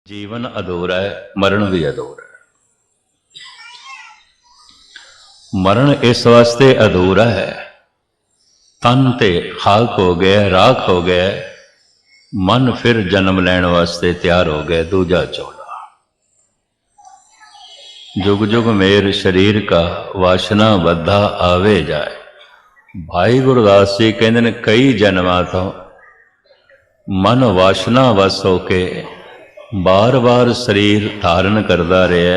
जीवन अधूरा है, मरण भी अधूरा है। मरण इस वास्ते अधूरा है, तन ते खाक हो गया, राख हो गया, मन फिर जन्म लैण वास्ते तैयार हो गया दूजा चौला। जुग जुग मेर शरीर का वासना बद्धा आवे जाए। भाई गुरदास जी कहते ने कई जन्मां तो मन वासना वस होके बार बार शरीर धारण करता रहा,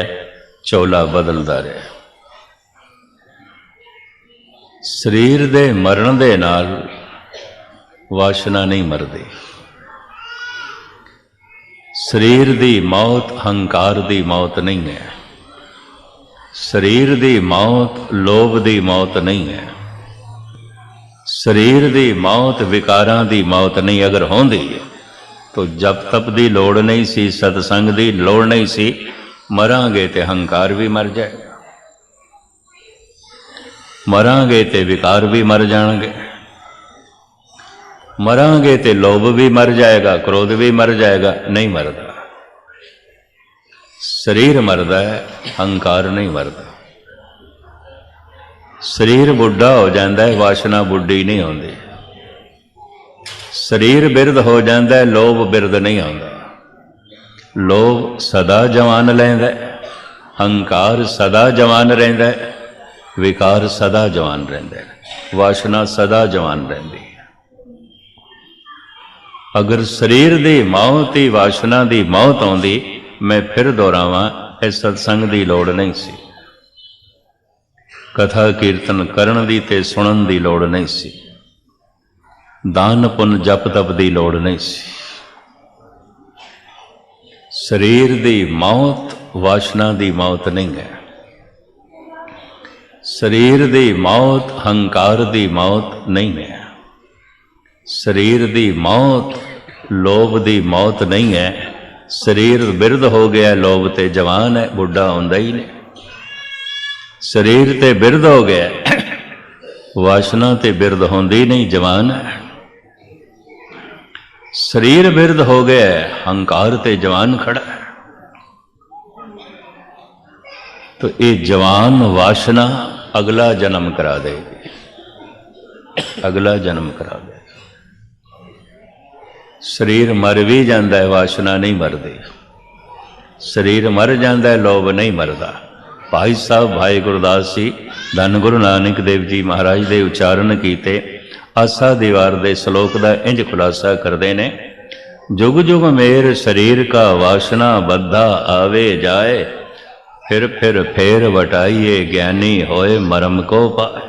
चौला बदलता रहा। शरीर दे मरण दे नाल वासना नहीं मरदी। शरीर दी मौत हंकार दी मौत नहीं है। शरीर दी मौत लोभ दी मौत नहीं है। शरीर दी मौत विकारां दी मौत नहीं। अगर होंदी तो जप तप दी लोड़ नहीं सी, सतसंग दी लोड़ नहीं सी। मरांगे ते हंकार भी मर जाएगा, मरांगे ते विकार भी मर जाएंगे, मरांगे ते लोभ भी मर जाएगा, क्रोध भी मर जाएगा। नहीं मरदा। शरीर मरदा है, हंकार नहीं मरदा। शरीर बुढ़ा हो जाता है, वासना बुढ़ी नहीं होती। शरीर बिरध हो जाता है, लोभ बिरध नहीं आता। लोभ सदा जवान लैंदा है, हंकार सदा जवान रहिंदा है, विकार सदा जवान रहिंदा है, वासना सदा जवान रहिंदी है। अगर शरीर दी मौत ही वासना दी मौत आउंदी, मैं फिर दोहरावां, इस सत्संग दी लोड़ नहीं सी। कथा कीर्तन करन दी ते सुनन दी लोड़ नहीं सी। दान पुन जप तप दी लोड़ नहीं सी। शरीर दी मौत वासना दी मौत नहीं है। शरीर दी मौत हंकार दी मौत नहीं है। शरीर दी मौत लोभ दी मौत नहीं है। शरीर बिरध हो गया, लोभ ते जवान है, बुढ़ा होंदा ही नहीं। शरीर ते बिरध हो गया, वासना ते बिरध होंदी नहीं, जवान है। शरीर बिरध हो गया, हंकार ते जवान खड़ा है। तो ये जवान वासना अगला जन्म करा देगी, अगला जन्म करा देगी। शरीर मर भी जाता है, वासना नहीं मरदी। शरीर मर जाता है, लोभ नहीं मरदा। भाई साहब भाई गुरदास जी धन गुरु नानक देव जी महाराज दे उच्चारण कीते आसा दीवार दे श्लोक का इंज खुलासा करते ने। जुग जुग मेर शरीर का वासना बद्धा आवे जाए, फिर फेर वटाइए ज्ञानी होए मरम को पाए।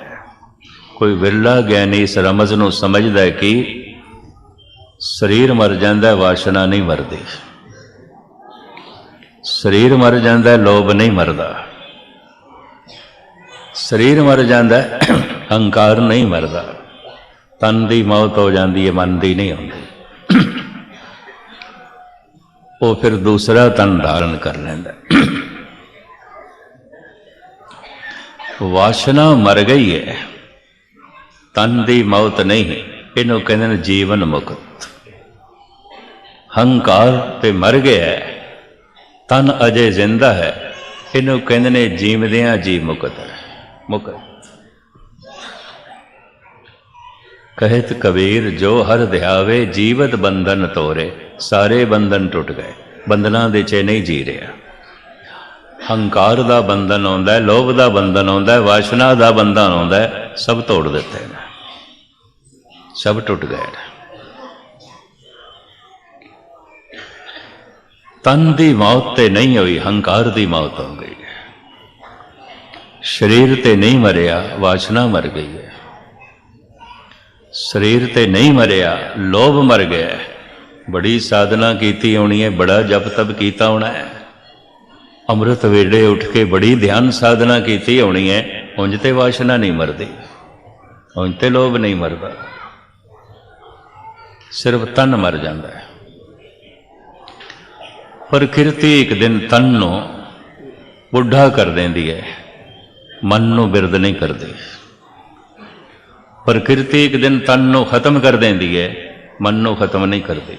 कोई विरला ज्ञानी इस रमज नूं समझदा है कि शरीर मर जाता है, वासना नहीं मरदी। शरीर मर जाता है, लोभ नहीं मरदा। शरीर मर जाता है, हंकार नहीं मरदा। तन की मौत हो जाती है, मन की नहीं होती। वो फिर दूसरा तन धारण कर लेंदा। वासना मर गई है, तन की मौत नहीं। इनू कहते हैं जीवन मुक्त। हंकार ते मर गया है, तन अजय जिंदा है। इनू कहते हैं जीवदियां जी मुक्त है, मुक्त। कहत कबीर जो हर ध्यावे जीवत बंधन तोरे। सारे बंधन टुट गए, बंधना दे चे नहीं जी रहा। हंकार दा बंधन आउंदा है, लोभ दा बंधन आउंदा है, वासना दा बंधन आउंदा है, सब तोड़ दिते हैं, सब टुट गए। तन दी मौत ते नहीं हुई, हंकार दी मौत हो गई है। शरीर ते नहीं मरिया, वासना मर गई है। शरीर ते नहीं मरिया, लोभ मर गया। बड़ी साधना कीती होनी है, बड़ा जप तप कीता होना है, अमृत वेले उठ के बड़ी ध्यान साधना कीती होनी है। उंज ते वासना नहीं मरदी, उंज ते लोभ नहीं मरदा, सिर्फ तन मर जाता है। प्रकृति एक दिन तन नूं बुढ़ा कर देंदी है, मन नूं बिरध नहीं करती। प्रकृति एक दिन तन नूं खत्म कर देंदी है, मन नूं खत्म नहीं करती।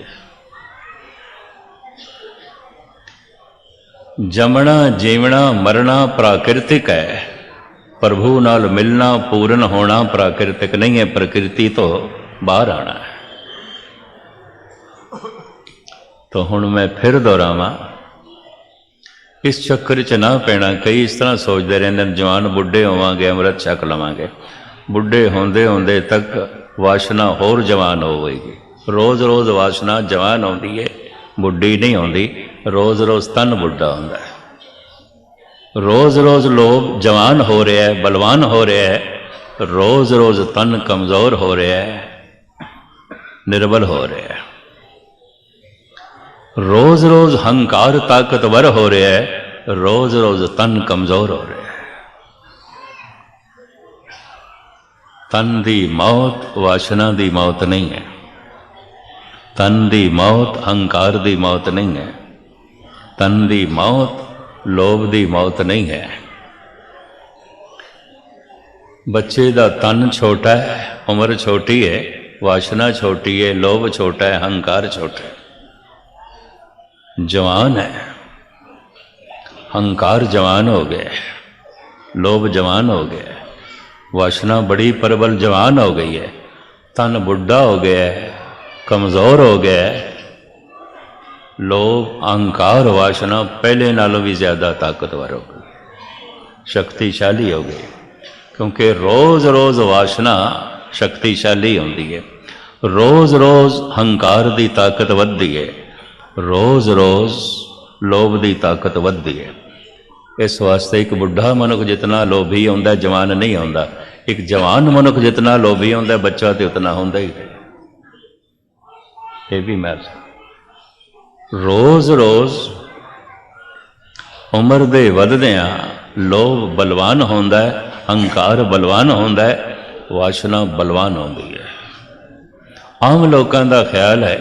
जमना जीवना मरना प्राकृतिक है, प्रभु नाल मिलना पूर्ण होना प्राकृतिक नहीं है, प्रकृति तो बाहर आना है। तो हुण मैं फिर दोहरावां, इस चक्कर च ना पैना। कई इस तरह सोचते रहते हैं जवान बुढ़े होवांगे अमृत छक लवांगे, बुढ़े होंदे होंदे तक वासना होर जवान होवेगी। रोज़ रोज़ वासना जवान होंदी है, बुढ़ी नहीं होंदी। रोज़ रोज़ तन बुढ़ा होंदा है। रोज़ रोज़ लोभ जवान हो रहा है, बलवान हो रहा है, रोज़ रोज़ तन कमज़ोर हो रहा है, निर्बल हो रहा है। रोज़ रोज़ हंकार ताकतवर हो रहा है, रोज़ रोज़ तन कमज़ोर हो रहा है। तन दी मौत वासना दी मौत नहीं है, तन दी मौत हंकार दी मौत नहीं है, तन दी मौत लोभ दी मौत नहीं है। बच्चे दा तन छोटा है, उम्र छोटी है, वासना छोटी है, लोभ छोटा है, हंकार छोटा है। जवान है, हंकार जवान हो गया, लोभ जवान हो गया, वासना बड़ी प्रबल जवान हो गई है, तन बुढ़ा हो गया है, कमज़ोर हो गया है। लोभ अहंकार वासना पहले नालों भी ज़्यादा ताकतवर हो गई, शक्तिशाली हो गई। क्योंकि रोज़ रोज़ वासना शक्तिशाली होती है, रोज़ रोज़ हंकार की ताकत वधदी है, रोज़ रोज़ लोभ की ताकत वधदी है। इस वास्ते एक बुढ़ा मनुख जितना लोभी होंदा जवान नहीं होंदा, एक जवान मनुख जितना लोभी होंदा बच्चा तो उतना होंदा ही नहीं। ये भी मैं रोज़ रोज़ उम्र दे वधदियां लोभ बलवान होंदा है, हंकार बलवान होंदा है, वासना बलवान होंदी है। आम लोगों का ख्याल है,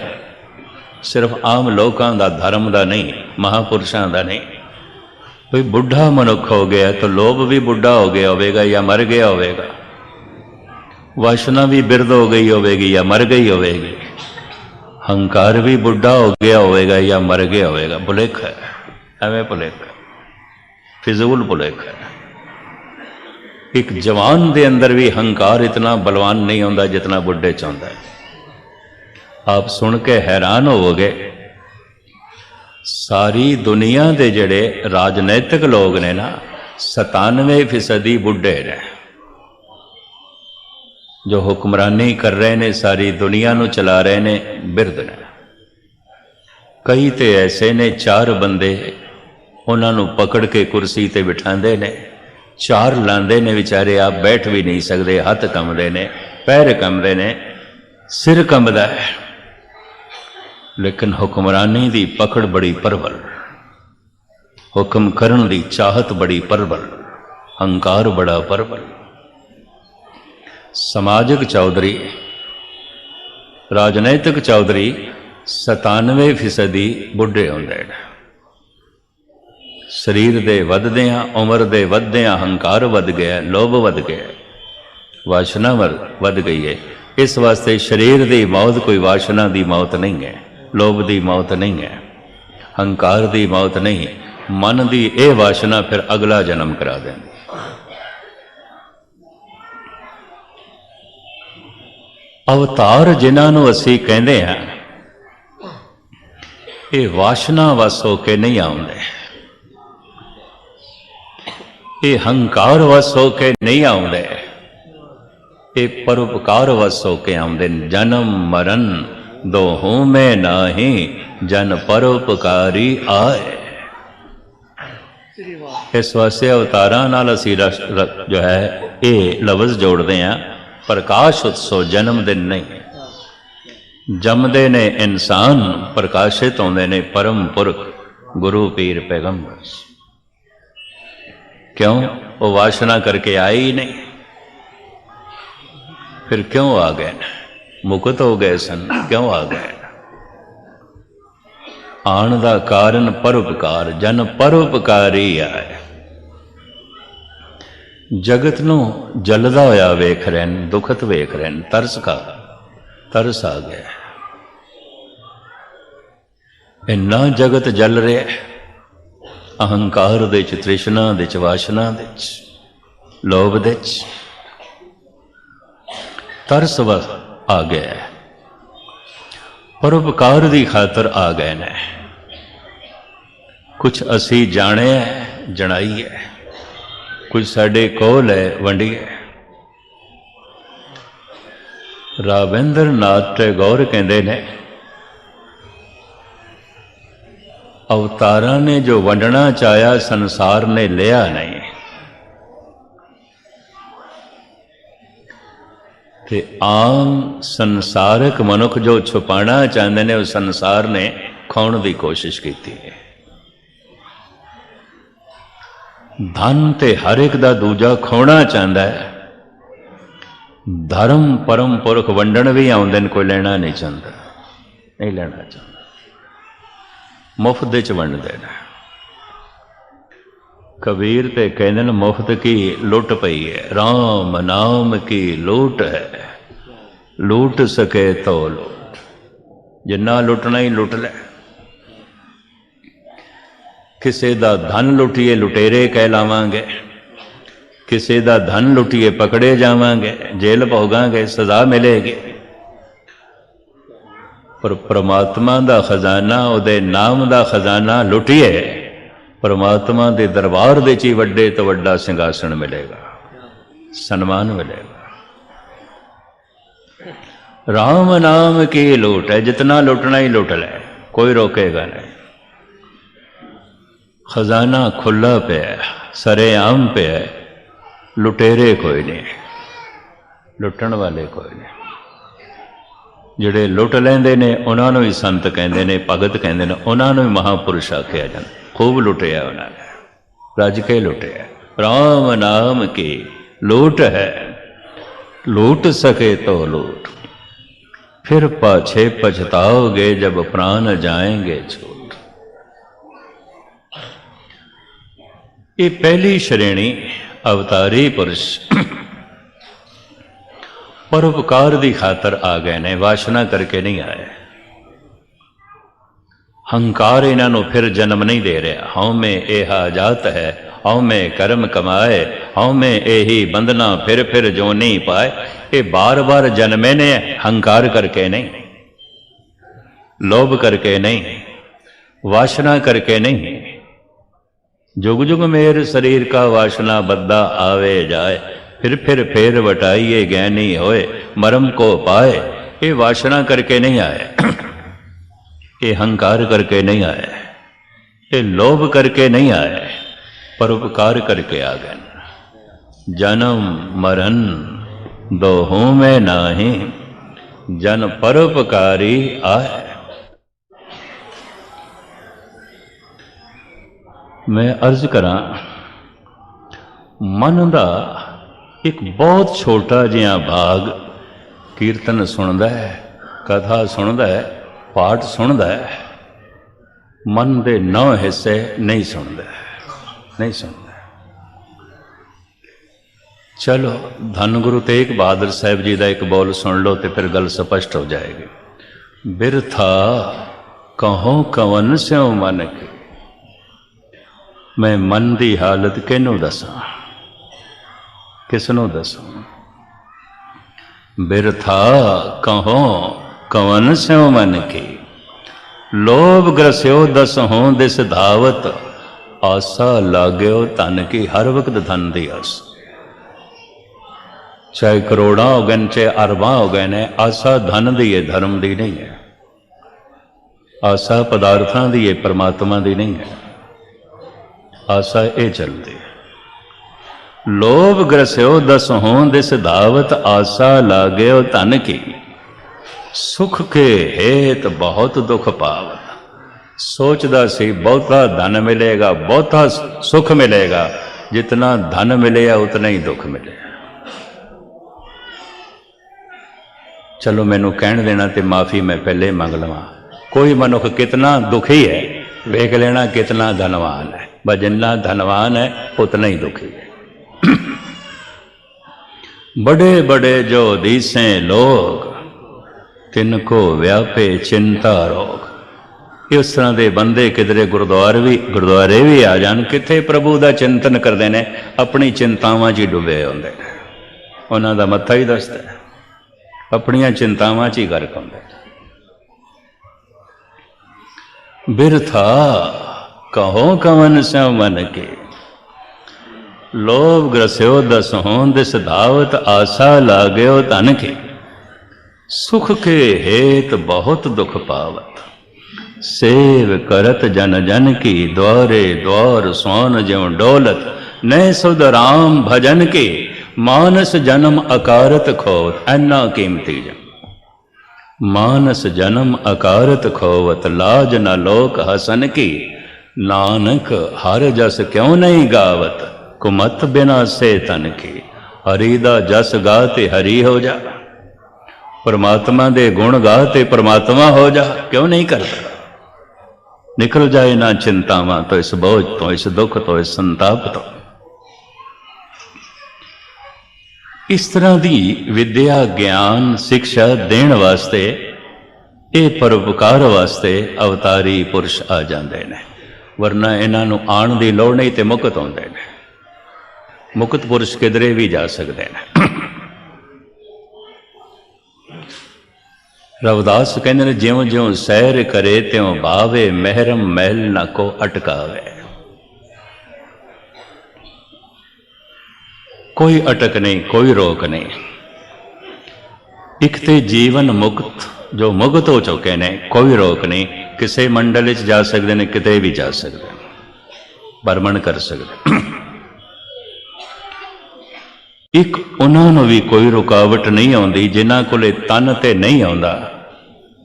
सिर्फ आम लोगों का धर्म का नहीं, महापुरुषों का नहीं, कोई बुढ़ा मनुख हो गया तो लोभ भी बुढ़ा हो गया होगा या मर गया होगा, वासना भी बिरध हो गई होगी या मर गई होगी, हंकार भी बुढ़ा हो गया होगा या मर गया होगा। भुलेख है, एवं भुलेख, फिजूल भुलेख है। एक जवान के अंदर भी हंकार इतना बलवान नहीं होता जितना बुढ़े च होंदा है। आप सुन के हैरान होवोगे, सारी दुनिया के जड़े राजनैतिक लोग ने ना 97% बुढ़े ने, जो हुक्मरानी कर रहे ने, सारी दुनिया नू चला रहे ने, बिरध ने। कई तो ऐसे ने 4 बंदे उन्होंने पकड़ के कुर्सी ते बिठाते ने, 4 लांदे ने बेचारे, आप बैठ भी नहीं सकते, हथ कंबदे ने, पैर कंबदे ने, सिर कंबदा है, लेकिन हुक्मरानी दी पकड़ बड़ी प्रबल, हुक्म करन दी चाहत बड़ी प्रबल, हंकार बड़ा प्रबल। समाजिक चौधरी, राजनैतिक चौधरी 97% बुढ़े होंदे ने। शरीर दे वधदियां, उम्र दे वधदियां हंकार वध गया, लोभ वध गया, वासना वध गई है। इस वास्ते शरीर की मौत कोई वासना की मौत नहीं है, लोभ की मौत नहीं है, हंकार की मौत नहीं। मन की यह वासना फिर अगला जन्म करा देंदी। अवतार जिन्होंने असी कहते हैं, ये वासना वस होके नहीं आउंदे, ये हंकार वस होके नहीं आउंदे, ये परोपकार वस होके आउंदे। जन्म मरण दोहों में नाही, जन परोपकारी आए। इस वास्ते अवतारां नाल असी जो है ये लफ्ज़ जोड़ते हैं, प्रकाश उत्सव जन्म दिन नहीं। जमदे ने इंसान, प्रकाशित होंदे ने परम पुरख गुरु पीर पैगंबर। क्यों? वो वासना करके आए ही नहीं, फिर क्यों आ गए? मुक्त हो गए सन, क्यों आ गए? आन दा कारण परोपकार, जन परोपकारी आए। जगत नू जलदा होया वेख रहे हैं, दुखत वेख रहे हैं, तरस आ गया। इन्ना जगत जल रहा है, ਅਹੰਕਾਰ ਦੇ 'ਚ, ਤ੍ਰਿਸ਼ਨਾ ਦੇ 'ਚ, ਵਾਸ਼ਨਾ ਦੇ 'ਚ, ਲੋਭ ਦੇ 'ਚ ਤਰਸ ਆ ਗਿਆ, ਪਰਉਪਕਾਰ ਦੀ ਖਾਤਰ ਆ ਗਏ ਨੇ। ਕੁਛ ਅਸੀਂ ਜਾਣਿਆ ਜਣਾਈ ਹੈ, ਕੁਝ ਸਾਡੇ ਕੋਲ ਹੈ ਵੰਡੀਏ। ਰਾਬਿੰਦਰ ਨਾਥ ਟੈਗੋਰ ਕਹਿੰਦੇ ਨੇ, ਅਵਤਾਰਾਂ ਨੇ ਜੋ ਵੰਡਣਾ ਚਾਹਿਆ ਸੰਸਾਰ ਨੇ ਲਿਆ ਨਹੀਂ, ਤੇ ਆਮ ਸੰਸਾਰਕ ਮਨੁੱਖ ਜੋ ਛੁਪਾਣਾ ਚਾਹੁੰਦੇ ਨੇ ਉਹ ਸੰਸਾਰ ਨੇ ਖਾਣ ਦੀ ਕੋਸ਼ਿਸ਼ ਕੀਤੀ ਹੈ। ਧਨ ਤੇ ਹਰ ਇੱਕ ਦਾ ਦੂਜਾ ਖੋਣਾ ਚਾਹੁੰਦਾ ਹੈ। ਧਰਮ ਪਰਮ ਪੁਰਖ ਵੰਡਣ ਵੀ ਆਉਂਦੇ ਨੇ, ਕੋਈ ਲੈਣਾ ਨਹੀਂ ਚਾਹੁੰਦਾ, ਨਹੀਂ ਲੈਣਾ ਚਾਹੁੰਦਾ, ਮੁਫਤ ਦੇ 'ਚ ਵੰਡਦੇ ਨੇ। ਕਬੀਰ ਤੇ ਕਹਿੰਦੇ ਨੇ ਮੁਫਤ ਕੀ ਲੁੱਟ ਪਈ ਹੈ, ਰਾਮ ਨਾਮ ਕੀ ਲੂਟ ਹੈ, ਲੂਟ ਸਕੇ ਤੋ ਲੂਟ। ਜਿੰਨਾ ਲੁੱਟਣਾ ਹੀ ਲੁੱਟ ਲੈ। ਕਿਸੇ ਦਾ ਧਨ ਲੁੱਟੀਏ ਲੁਟੇਰੇ ਕਹਿਲਾਵਾਂਗੇ, ਕਿਸੇ ਦਾ ਧਨ ਲੁੱਟੀਏ ਪਕੜੇ ਜਾਵਾਂਗੇ, ਜੇਲ੍ਹ ਭੋਗਾਂਗੇ, ਸਜ਼ਾ ਮਿਲੇਗੀ। ਪਰ ਪ੍ਰਮਾਤਮਾ ਦਾ ਖਜ਼ਾਨਾ, ਉਹਦੇ ਨਾਮ ਦਾ ਖਜ਼ਾਨਾ ਲੁੱਟੀਏ, ਪ੍ਰਮਾਤਮਾ ਦੇ ਦਰਬਾਰ ਦੇ 'ਚ ਹੀ ਵੱਡੇ ਤੋਂ ਵੱਡਾ ਸਿੰਘਾਸਣ ਮਿਲੇਗਾ, ਸਨਮਾਨ ਮਿਲੇਗਾ। ਰਾਮ ਨਾਮ ਕੀ ਲੂਟ ਹੈ, ਜਿਤਨਾ ਲੁੱਟਣਾ ਹੀ ਲੁੱਟ ਲੈ, ਕੋਈ ਰੋਕੇਗਾ ਨਹੀਂ। ਖਜ਼ਾਨਾ ਖੁੱਲਾ ਪਿਆ, ਸਰੇਆਮ ਪਿਆ, ਲੁਟੇਰੇ ਕੋਈ ਨਹੀਂ, ਲੁੱਟਣ ਵਾਲੇ ਕੋਈ ਨਹੀਂ। ਜਿਹੜੇ ਲੁੱਟ ਲੈਂਦੇ ਨੇ ਉਹਨਾਂ ਨੂੰ ਹੀ ਸੰਤ ਕਹਿੰਦੇ ਨੇ, ਭਗਤ ਕਹਿੰਦੇ ਨੇ, ਉਹਨਾਂ ਨੂੰ ਹੀ ਮਹਾਂਪੁਰਸ਼ ਆਖਿਆ ਜਾਂਦਾ। ਖੂਬ ਲੁੱਟਿਆ ਉਹਨਾਂ ਨੇ, ਰੱਜ ਕੇ ਲੁੱਟਿਆ। ਰਾਮ ਨਾਮ ਕੀ ਲੂਟ ਹੈ, ਲੂਟ ਸਕੇ ਤੋ ਲੂਟ, ਫਿਰ ਪਾਛੇ ਪਛਤਾओगे जब प्राण जाएंगे छूट। ये पहली श्रेणी अवतारी पुरुष परोपकार की खातर आ गए ने, वासना करके नहीं आए। हंकार इन्हों फिर जन्म नहीं दे रहा। हौं में यह जात है, हौं में कर्म कमाए, हौं में यही बंधना फिर जो नहीं पाए। ये बार बार जन्मे ने, हंकार करके नहीं, लोभ करके नहीं, वासना करके नहीं। जुग जुग मेर शरीर का वासना बद्दा आवे जाए, फिर वटाइए ज्ञानी होए, मरम को पाए। ये वासना करके नहीं आए, ये हंकार करके नहीं आए, ये लोभ करके नहीं आए, परोपकार करके आ गए। जन्म मरण दोहों में नाही, जन परोपकारी आए। मैं अर्ज करा, मन का एक बहुत छोटा जिहा भाग कीर्तन सुनता है, कथा सुनता है, पाठ सुनता है, मन के 9 हिस्से नहीं सुनता, नहीं सुनता। चलो धन गुरु तेग बहादुर साहब जी का एक बोल सुन लो तो फिर गल स्पष्ट हो जाएगी। बिरथा कहो कवन स्यों मन के, मैं मन की हालत किनू दसा, किसनों दसा। बिरथा कहो कवन स्यों मन की, लोभ ग्रस्यो दस हों दिस धावत, आसा लाग्यो धन की, हर वक्त धन की आस। चाहे करोड़ा हो गए, चाहे अरबां हो गए ने, आसा धन दी है, धर्म दी नहीं है। आसा पदार्थां दी है, परमात्मा दी नहीं है। आसा ये चलती है। लोभ ग्रस्यो दस हों दिस धावत, आसा लाग्यो धन की, सुख के हेत बहुत दुख पावत। सोचदा सी बहुता धन मिलेगा, बहुता सुख मिलेगा, जितना धन मिलेगा उतना ही दुख मिलेगा। चलो मैनू कहन देना तो माफ़ी मैं पहले मंग लवां। कोई मनुख कितना दुखी है वेख लेना, कितना धनवान है। बस जितना धनवान है उतना ही दुखी है। बड़े बड़े जो दिसें लोग, तिनको व्यापे चिंता रोग। इस तरह के बंदे किधरे गुरुद्वारे भी आ जान, किथे प्रभु का चिंतन करते हैं, अपनी चिंतावां च ही डुबे होंदे ने। उन्हां दा मत्था ही दसदा है, अपनियां चिंतावां च ही गर्क होंदे। बिरथा कहो कवन स्यों मन के, लोभ ग्रस्यो दस हों दिस धावत, आशा लाग्यो धन के, सुख के हेत बहुत दुख पावत, सेव करत जन जन की, द्वारे द्वार सोन ज्यों डोलत, नय सुध राम भजन के, मानस जन्म अकारत खोवत। ऐना कीमती जन मानस जन्म अकारत खोवत, लाज न लोक हसन की, नानक हर जस क्यों नहीं गावत, कुमत बिना से तन की। हरि दा जस गाते हरि हो जा, परमात्मा दे गुण गाते परमात्मा हो जा, क्यों नहीं करता। निकल जाए ना चिंतावां तो, इस बोझ तो, इस दुख तो, इस संताप तो। इस तरह की विद्या ज्ञान शिक्षा देने वास्ते, ये परोपकार वास्ते अवतारी पुरुष आ जाते हैं, वरना इन्हों आने की लौड़ नहीं तो मुकत आते हैं। मुकत पुरुष किधरे भी जा सकते हैं। रविदास कहते हैं, ज्यों ज्यों सैर करे त्यों भावे, महरम महल न को अटकावे। कोई अटक नहीं, कोई रोक नहीं। एक तो जीवन मुक्त, जो मुक्त हो चुके ने, कोई रोक नहीं। किसी मंडल च जा सकते हैं, किते भी जा सकते हैं, भ्रमण कर सकते। एक उन्होंने भी कोई रुकावट नहीं आती जिन्हों को तन ते नहीं आता।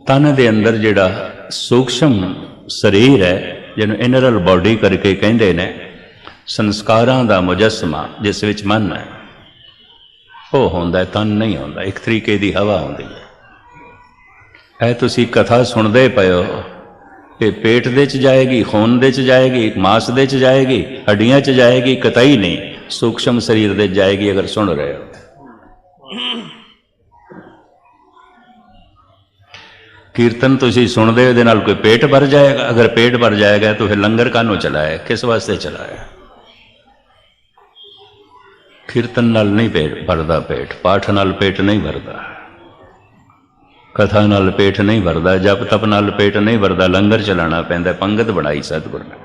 तन दे अंदर जिहड़ा सूक्ष्म शरीर है, जिन्होंने इनरल बॉडी करके कहते हैं, संस्कारां दा मुजस्मा जिस विच मन है, वो होंदा है, तन नहीं होंदा। एक तरीके की हवा होंदी है। तुसी कथा सुनते पे हो, ये पेट दे च जाएगी, खून दे च जाएगी, मांस दे च जाएगी, हड्डियां च जाएगी, कतई नहीं सूक्ष्म शरीर दे जाएगी। अगर सुन रहे हो कीर्तन तुसी सुनते हो, दे नाल कोई पेट भर जाएगा? अगर पेट भर जाएगा तो फिर लंगर कानों चलाया, किस वास्ते चलाया? कीर्तन नाल नहीं पेट भरदा, पेट पाठ नाल पेट नहीं भरदा, कथा नाल पेट नहीं भरदा, जप तप नाल पेट नहीं भरदा। लंगर चलाना पैंदा, पंगत बनाई सतगुर ने।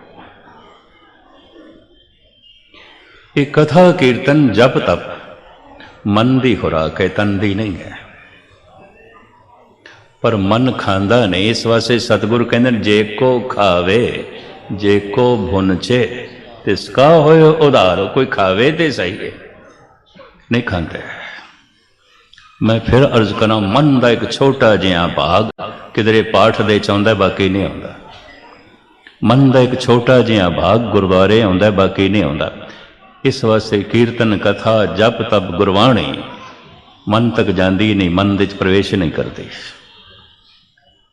ये कथा कीर्तन जप तप मन की खुराक है, तन की नहीं है। पर मन खांदा नहीं, इस वास्ते सतगुरु कहते जे को खावे जे को भुनचे तिसका होए उधार। कोई खावे तो सही है, नहीं खाते। मैं फिर अर्ज करा, मन का एक छोटा जिहा भाग किधरे पाठ दे चाहता, बाकी नहीं आता। मन का एक छोटा जिहा भाग गुरुद्वारे आता, बाकी नहीं आता। इस वास्ते कीर्तन कथा जप तप गुरबाणी मन तक जाती नहीं, मन विच प्रवेश नहीं करती।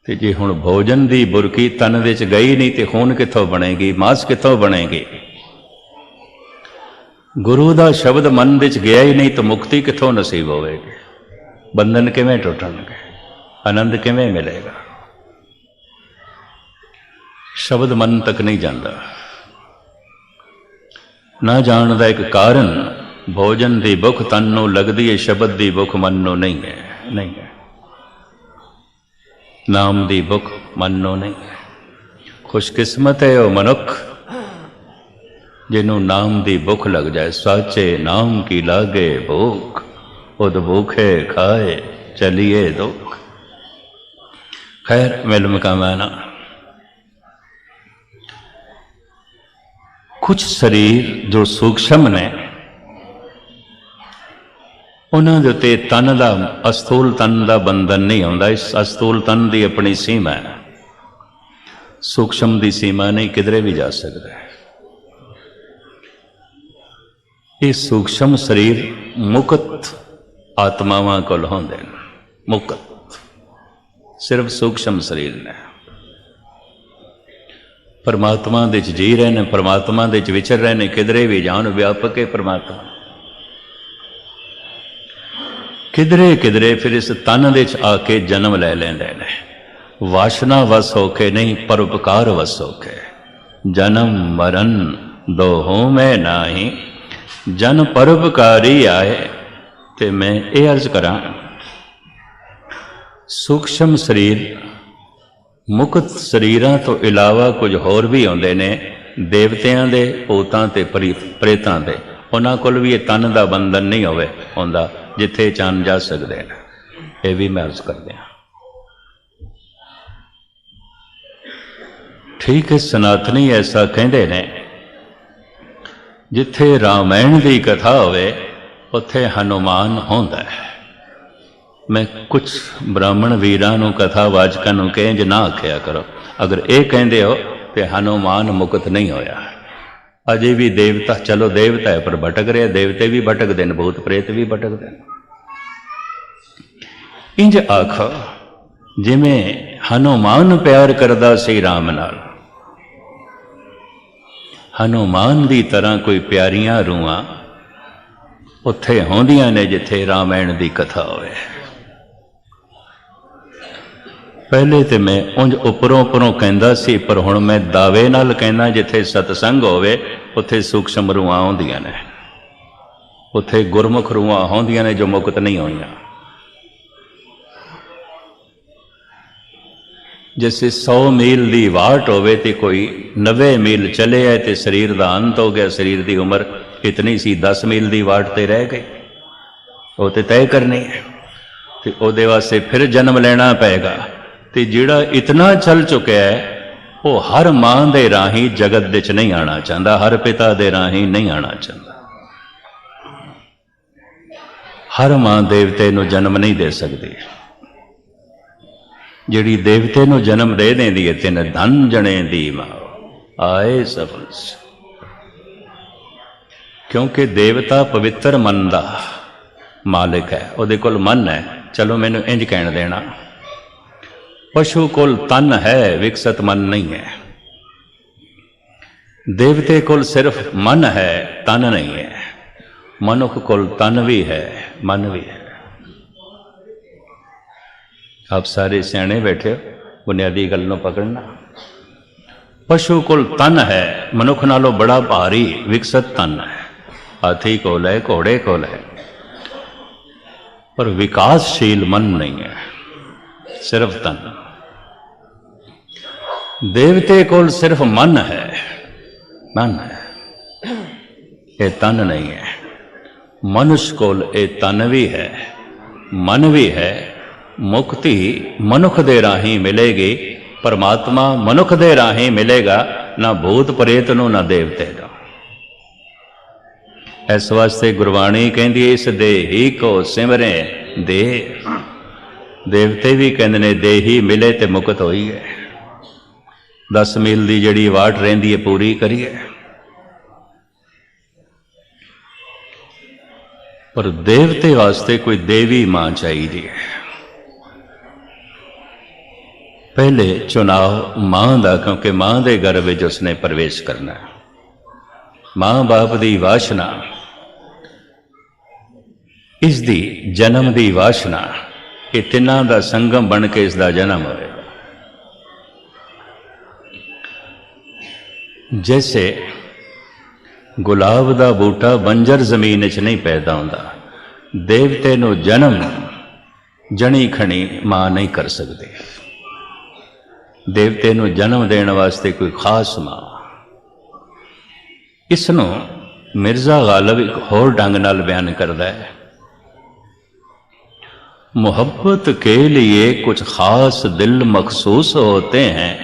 तो जे हुण भोजन की बुरकी तन विच गई नहीं तो खून कित्थों बनेगी, मांस कित्थों बनेगी? गुरु का शब्द मन विच गया ही नहीं तो मुक्ति कित्थों नसीब होवेगी? बंधन किवें टुटणगे? आनंद किवें मिलेगा? शब्द मन तक नहीं जाता। ना जान का एक कारण, भोजन की भुख तन नूं लगदी है, शब्द की भुख मन नूं नहीं है। नहीं है, नाम की भुख मन नूं नहीं है। खुशकिस्मत है वह मनुख जिन्हों नाम की भुख लग जाए। साचे नाम की लागे भूख, उद भूखे खाए चलिए दुख। खैर मिल मकामाना, कुछ शरीर जो सूक्ष्म ने, उन्होंने उत्ते तन का अस्थूल तन का बंधन नहीं आता। इस अस्थूल तन की अपनी सीमा है, सूक्ष्म की सीमा नहीं, किधरे भी जा सकता है। ये सूक्ष्म शरीर मुक्त आत्मावां कोल होंदे ने, मुक्त सिर्फ सूक्ष्म शरीर ने। परमात्मा दे च जी रहे ने, परमात्मा दे च विचर रहे ने, किधरे भी जान व्यापक है परमात्मा। किधरे किधरे फिर इस तन दे च आके जन्म ले लेंदे ने। वासना वस होके नहीं परोपकार वस होके। जन्म मरण दो हों मैं नाही, जन परोपकारी आए। तो मैं ये अर्ज करा, सूक्ष्म शरीर मुक्त शरीरां तो इलावा कुछ होर भी आउंदे ने, देवतियां दे, भूतां ते प्रेतां दे। उन्हां कोल भी ये तन दा बंधन नहीं होवे हुंदा जिथे चन जा सकदे ने। ये भी मैं अर्ज कर दिया। ठीक है, सनातनी ऐसा कहते ने, जिथे रामायण की कथा होवे उत्थे हनुमान होंदा है। मैं कुछ ब्राह्मण वीरां कथावाचकां नूं कह ज ना आख्या करो, अगर ये कहते हो तो हनुमान मुक्त नहीं होया। अजे भी देवता, चलो देवता है पर भटक रहे, देवते भी भटकते हैं, भूत प्रेत भी भटकते हैं। इंज आखो जिमें हनुमान प्यार करदा सी राम नाल, हनुमान की तरह कोई प्यारियां रूहां उत्थे होंदियां ने जिथे रामायण की कथा होवे। पहले तो मैं उंज उपरों उपरों कहंदा सी, पर हुण मैं दावे नाल कहना, जिथे सतसंग होवे उत्थे सूक्ष्म रूहां होंदियां ने, उत्थे गुरमुख रूहां होंदियां ने जो मुक्त नहीं होईयां। जैसे 100 मील की वाट होवे ते कोई 90 मील चले है तो शरीर का अंत हो गया, शरीर की उम्र इतनी सी, 10 मील की वाट ते रह गई, वो तो तय करनी है। तो ਉਹਦੇ वास्ते फिर जन्म लेना पेगा। तो जिहड़ा इतना चल चुका है वो हर मां दे राही जगत विच नहीं आना चाहता, हर पिता दे राही नहीं आना चाहता। हर मां देवते नूं जन्म नहीं दे सकती। जिहड़ी देवते नूं जन्म दे देंदी है, तिन धन जने दी मां आए सफल। क्योंकि देवता पवित्र मन का मालिक है, उहदे कोल मन है। चलो मैनूं इंज कहण देना, पशु कोल तन है, विकसित मन नहीं है। देवते कोल सिर्फ मन है, तन नहीं है। मनुख कोल तन भी है, मन भी है। आप सारे सियाणे बैठे हो, बुनियादी गल नूं पकड़ना। पशु कोल तन है, मनुख नालों बड़ा भारी विकसित तन है। हाथी कोल है, घोड़े कोल है, पर विकासशील मन नहीं है, सिर्फ तन। देवते कोल सिर्फ मन है, मन है, ये तन नहीं है। मनुष्य कोल ये तन भी है, मन भी है। मुक्ति मनुख दे राही मिलेगी, परमात्मा मनुख दे राही मिलेगा, ना भूत प्रेत नूं ना देवते नूं। इस वास्ते गुरबाणी कहती है, इस देही को सिमरे दे। देवते भी कहते ने देही मिले तो मुक्त होई है। 10 मील की जिहड़ी वाट रहिंदी है पूरी करिए। पर देवते वास्ते कोई देवी मां चाहिए। पहले चुनाव मां का, क्योंकि मां के गर्भ में उसने प्रवेश करना। मां बाप की वासना, इसकी जन्म की वासना, ये तिना का संगम बन के इसका जन्म होएगा। जैसे गुलाब का बूटा बंजर जमीन च नहीं पैदा होता, देवते नूं जन्म जनी खणी मां नहीं कर सकती। देवते नूं जन्म देने वास्ते कोई खास मां। इसनूं मिर्जा गालिब एक होर ढंग नाल बयान करता है, मोहब्बत के लिए कुछ खास दिल मखसूस होते हैं,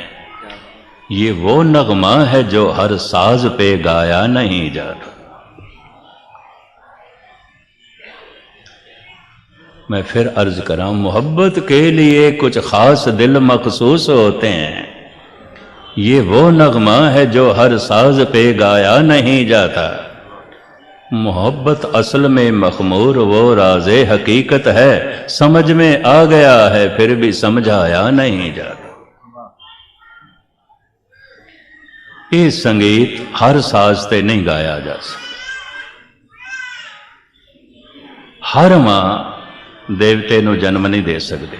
ये वो नगमा है जो हर साज पे गाया नहीं जाता। मैं फिर अर्ज करा, मोहब्बत के लिए कुछ खास दिल मखसूस होते हैं, ये वो नगमा है जो हर साज पे गाया नहीं जाता। मोहब्बत असल में मखमूर वो राज़े हकीकत है, समझ में आ गया है फिर भी समझाया नहीं जाता। ये संगीत हर साज ते नहीं गाया जा सकता। हर मां देवते नूं जन्म नहीं दे सकती।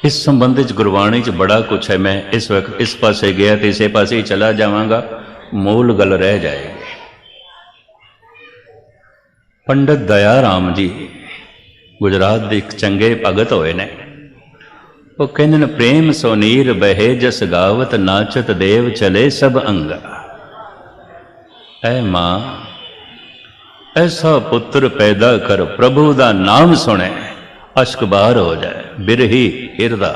इस संबंध च गुरबाणी च बड़ा कुछ है। मैं इस वक्त इस पासे गया तो इसे पासे ही चला जावांगा, मूल गल रह जाएगी। पंडित दया राम जी गुजरात के एक चंगे भगत होए ने, वो कहते ने प्रेम सोनीर बहे जस गावत नाचत देव चले सब अंगा। ऐ मां ऐसा पुत्र पैदा कर प्रभु दा नाम सुने अश्क बार हो जाए, बिरही हिरदा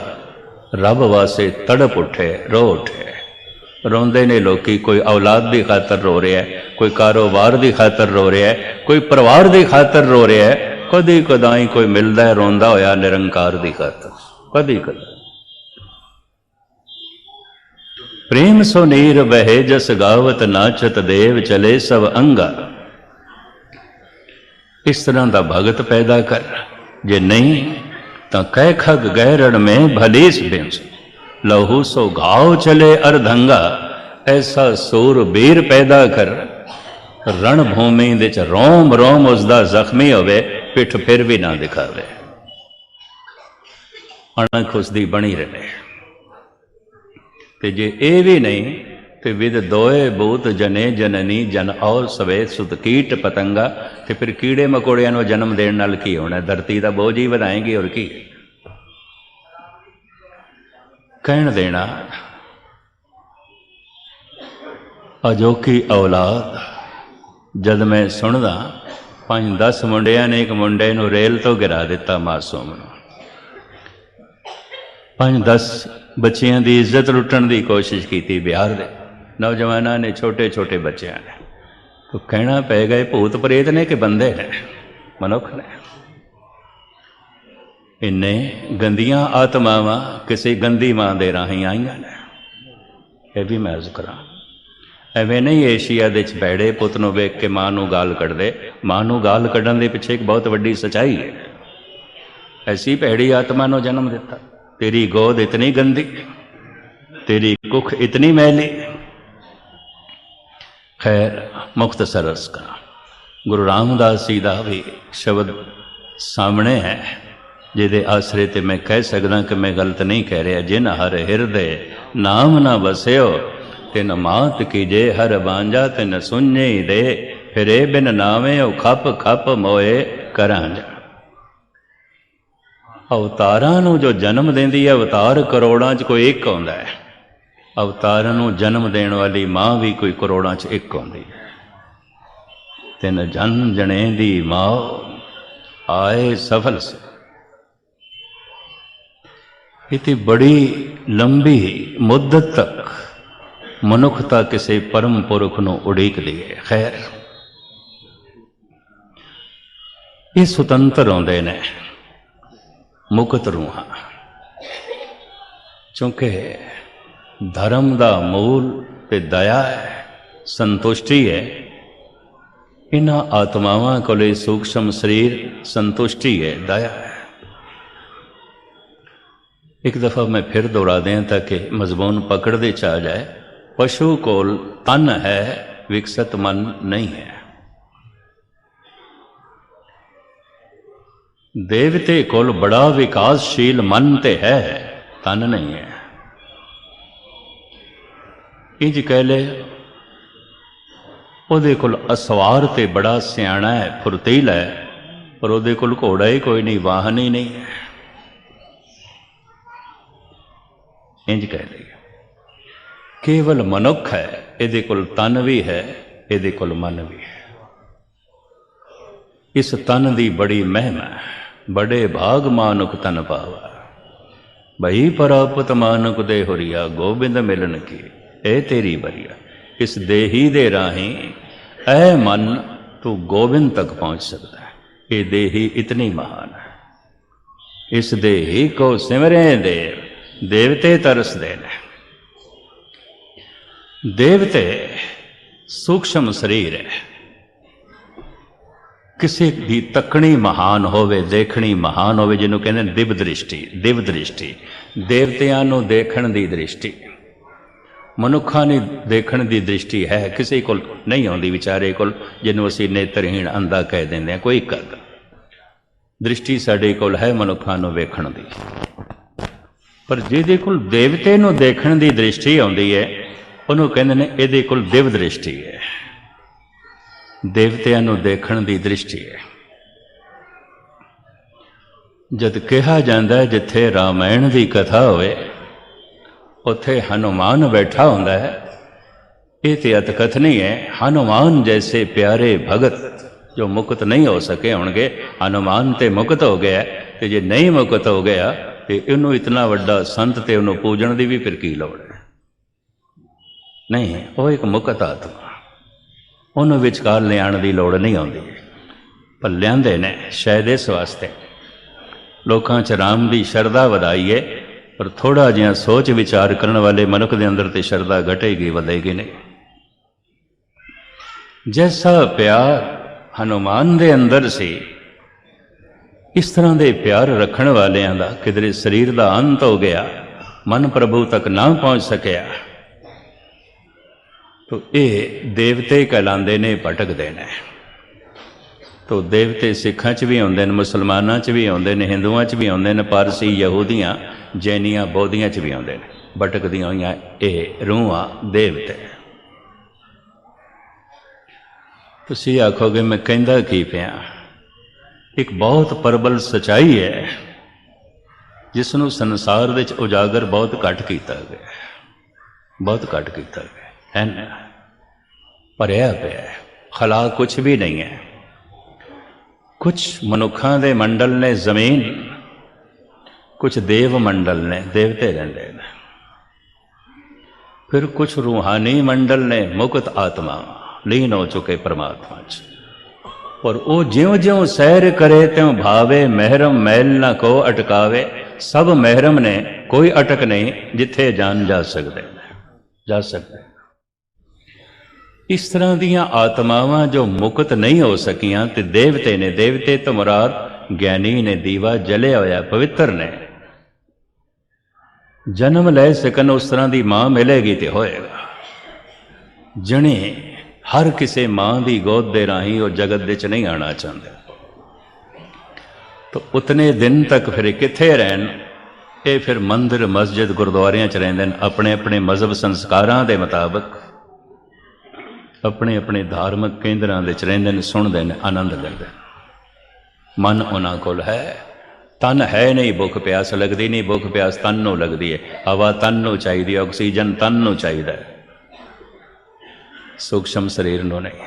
रब वासे तड़प उठे रो उठे। रोंदे ने लोकी, कोई औलाद की खातर रो रहा है, कोई कारोबार की खातर रो रहा है, कोई परिवार की खातर रो रहा है, कदी कदाई कोई मिलता है रोंदा होया निरंकार की खातर, कदी कदा। प्रेम सो नीर बहे जस गावत नाचत देव चले सब अंगा। इस तरह का भगत पैदा कर, जे नहीं तो कह खग गैरण में भलीस बिंस लहू सो घाव चले अर्धंगा। ऐसा सूरबीर पैदा कर रणभूमि दे च रोम रोम उसका जख्मी होवे, पिठ फिर भी ना दिखावे, अणख उसकी बनी रहे। ते जे ये भी नहीं तो विद दोए बूत जने जननी जन और सवे सुत कीट पतंगा। तो फिर कीड़े मकोड़िया को जन्म देने नाल की होना, धरती का बोझ ही बढ़ाएंगी और की कहण देना। अजोकी औलाद जद मैं सुनदा 5-10 मुंडिया ने एक मुंडे नूं रेल तो गिरा दिता, मासूम नूं 5-10 बच्चियां की इज्जत लुटण की कोशिश की। बिहार दे नौजवानों ने, छोटे छोटे बच्चों ने, तो कहना पै गए भूत प्रेत ने कि बंदे ने, मनुख ने। इन्ने गंदियां आत्मावां किसी गंदी मां दे राही आईयां ने, यह भी मैं अर्ज करा। एवें नहीं एशिया दे भैड़े पुत नूं वेख के मां नूं गाल कढ़दे, मां नूं गाल कढ़न दे पिछे एक बहुत वड्डी सच्चाई है। ऐसी भैड़ी आत्मा नूं जन्म दिता, तेरी गोद इतनी गंदी, तेरी कुख इतनी मैली। खैर मुख्तसर अर्ज करा, गुरु रामदास जी का भी शब्द सामने है, जिहदे आसरे ते मैं कह सकदा कि मैं गलत नहीं कह रहा। जिन हर हिरदे नाम ना बस्यो, तिन मात कीजे हर बांझा तिन सुने दे। फिरे बिन नावे ओ खप खप मोए करांजा। अवतारां नूं जो जन्म देंदी है, अवतार करोड़ां च कोई एक आउंदा है। अवतारां नूं जन्म देने वाली मां भी कोई करोड़ां च एक आउंदी है। तिन जन जने दी मां आए सफल से। इतनी बड़ी लंबी मुद्दत तक मनुखता किसी परम पुरख नूं उड़ीक दी है। खैर ये सुतंत्र आउंदे ने मुकत रूहां, क्योंकि धर्म का मूल ते दया है, संतुष्टि है। इन्हां आत्मावां कोले सूक्ष्म शरीर संतुष्टि है, दया है। एक दफ़ा मैं फिर दोहरा दें ताकि मजमून पकड़ दे च आ जाए। पशु कोल तन है, विकसित मन नहीं है। देवते कोल बड़ा विकासशील मन ते है, तन नहीं है। इंज कह ले ਉਹਦੇ ਕੋਲ असवार ते बड़ा सियाणा है, फुरतीला है, पर ਉਹਦੇ ਕੋਲ घोड़ा ही कोई नहीं, वाहन ही नहीं है। इंज कह लिया केवल मनुख है, ਇਹਦੇ ਕੋਲ तन भी है, ਇਹਦੇ ਕੋਲ मन भी है। इस तन की बड़ी महिमा, बड़े भाग मानुक तन पावा। भई परापत मानुक दे हुरिया, गोबिंद मिलन की ए तेरी बरिया। इस देही दे राही ऐ मन तू गोबिंद तक पहुंच सकता है। ये देही इतनी महान है। इस देही को सिमरे देव, देवते तरस देने। देवते सूक्ष्म शरीर है। किसी भी तकनी महान होवे, देखनी महान होवे, जिन्हों कहते हैं दिव्य दृष्टि। दिव्य दृष्टि देवतियां नूं देखण दी दृष्टि, मनुखा ने देखण दी दृष्टि है, किसी को नहीं आउंदी विचारे को, जिन्हों असी नेत्रहीन अंधा कह देंगे। कोई कर दृष्टि साडे कोल है मनुखा नूं वेखण दी। पर ਜਿਹਦੇ ਕੋਲ ਦੇਵਤੇ ਨੂੰ ਦੇਖਣ ਦੀ ਦ੍ਰਿਸ਼ਟੀ ਆਉਂਦੀ ਹੈ ਉਹਨੂੰ ਕਹਿੰਦੇ ਨੇ ਇਹਦੇ ਕੋਲ ਦਿਵ ਦ੍ਰਿਸ਼ਟੀ ਹੈ। ਦੇਵਤਿਆਂ ਨੂੰ ਦੇਖਣ ਦੀ ਦ੍ਰਿਸ਼ਟੀ ਹੈ। ਜਦ ਕਿਹਾ ਜਾਂਦਾ ਜਿੱਥੇ ਰਾਮਾਇਣ ਦੀ ਕਥਾ ਹੋਵੇ ਉੱਥੇ ਹਨੂਮਾਨ ਬੈਠਾ ਹੁੰਦਾ ਹੈ। ਇਹ ਤੇ ਅਤਕਥਨੀ ਹੈ। ਹਨੂਮਾਨ ਜੈਸੇ ਪਿਆਰੇ ਭਗਤ ਜੋ ਮੁਕਤ ਨਹੀਂ ਹੋ ਸਕੇ ਹੋਣਗੇ, ਹਨੂਮਾਨ ਤੇ ਮੁਕਤ ਹੋ ਗਿਆ, ਤੇ ਜੇ ਨਹੀਂ ਮੁਕਤ ਹੋ ਗਿਆ ਤੇ ਇਹਨੂੰ ਇਤਨਾ ਵੱਡਾ ਸੰਤ ਤੇ ਉਹਨੂੰ ਪੂਜਣ ਦੀ ਵੀ ਫਿਰ ਕੀ ਲੋੜ ਹੈ? ਨਹੀਂ, ਉਹ ਇੱਕ ਮੁਕਤ ਆਤਮਾ, ਉਹਨੂੰ ਵਿਚਕਾਰ ਲਿਆਉਣ ਦੀ ਲੋੜ ਨਹੀਂ ਆਉਂਦੀ। ਪਰ ਲਿਆਂਦੇ ਨੇ ਸ਼ਾਇਦ ਇਸ ਵਾਸਤੇ ਲੋਕਾਂ 'ਚ ਰਾਮ ਦੀ ਸ਼ਰਧਾ ਵਧਾਈ ਹੈ, ਪਰ ਥੋੜ੍ਹਾ ਜਿਹਾ ਸੋਚ ਵਿਚਾਰ ਕਰਨ ਵਾਲੇ ਮਨੁੱਖ ਦੇ ਅੰਦਰ ਤੇ ਸ਼ਰਧਾ ਘਟੇਗੀ, ਵਧੇਗੀ ਨਹੀਂ। ਜੈਸਾ ਪਿਆਰ ਹਨੂਮਾਨ ਦੇ ਅੰਦਰ ਸੀ, ਇਸ ਤਰ੍ਹਾਂ ਦੇ ਪਿਆਰ ਰੱਖਣ ਵਾਲਿਆਂ ਦਾ ਕਿਧਰੇ ਸਰੀਰ ਦਾ ਅੰਤ ਹੋ ਗਿਆ, ਮਨ ਪ੍ਰਭੂ ਤੱਕ ਨਾ ਪਹੁੰਚ ਸਕਿਆ, ਤੋ ਇਹ ਦੇਵਤੇ ਕਹਿਲਾਉਂਦੇ ਨੇ, ਭਟਕਦੇ ਨੇ। ਤੋ ਦੇਵਤੇ ਸਿੱਖਾਂ 'ਚ ਵੀ ਆਉਂਦੇ ਨੇ, ਮੁਸਲਮਾਨਾਂ 'ਚ ਵੀ ਆਉਂਦੇ ਨੇ, ਹਿੰਦੂਆਂ 'ਚ ਵੀ ਆਉਂਦੇ ਨੇ, ਪਾਰਸੀ, ਯਹੂਦੀਆਂ, ਜੈਨੀਆਂ, ਬੋਧੀਆਂ 'ਚ ਵੀ ਆਉਂਦੇ ਨੇ। ਭਟਕਦੀਆਂ ਹੋਈਆਂ ਇਹ ਰੂਹਾਂ ਦੇਵਤੇ। ਤੁਸੀਂ ਆਖੋਗੇ ਮੈਂ ਕਹਿੰਦਾ ਕੀ ਪਿਆ? ਇੱਕ ਬਹੁਤ ਪ੍ਰਬਲ ਸੱਚਾਈ ਹੈ ਜਿਸ ਨੂੰ ਸੰਸਾਰ ਵਿੱਚ ਉਜਾਗਰ ਬਹੁਤ ਘੱਟ ਕੀਤਾ ਗਿਆ, ਬਹੁਤ ਘੱਟ ਕੀਤਾ ਗਿਆ ਹੈ ਨਾ। ਭਰਿਆ ਪਿਆ ਖਲਾ ਕੁਛ ਵੀ ਨਹੀਂ ਹੈ। ਕੁਛ ਮਨੁੱਖਾਂ ਦੇ ਮੰਡਲ ਨੇ ਜ਼ਮੀਨ, ਕੁਛ ਦੇਵ ਮੰਡਲ ਨੇ, ਦੇਵਤੇ ਰਹਿੰਦੇ ਨੇ, ਫਿਰ ਕੁਛ रूहानी ਮੰਡਲ ਨੇ, ਮੁਕਤ ਆਤਮਾ ਲੀਨ ਹੋ ਚੁੱਕੇ ਪਰਮਾਤਮਾ 'ਚ। और वो ज्यों ज्यों सैर करे त्यों भावे, महरम मैल ना को अटकावे। सब महरम ने, कोई अटक नहीं, जिथे जान जा सकते, जा सकते। इस तरह दियां आत्मावां जो मुक्त नहीं हो सकियां ते देवते ने, देवते तो मुराद ज्ञानी ने, दीवा जलिया होया पवित्र ने, जन्म ले सकन उस तरह की मां मिलेगी तो होएगा। जने हर किसी मां की गोद दे राही वो जगत दे च नहीं आना चाहते, तो उतने दिन तक फिर कित्थे रहन? ये फिर मंदिर मस्जिद गुरुद्वारियां च रहिंदे ने, अपने अपने मजहब संस्कारां दे मुताबिक अपने अपने धार्मिक केंद्रां दे च रहिंदे ने, सुणदे ने, आनंद लैंदे। मन उन्हां कोल है, तन है नहीं, भुख प्यास लगदी नहीं, भुख प्यास तन नूं लगदी है, हवा तन नूं चाहीदी, ऑक्सीजन तन नूं चाहीदा है, सूक्ष्म शरीर नूं नहीं।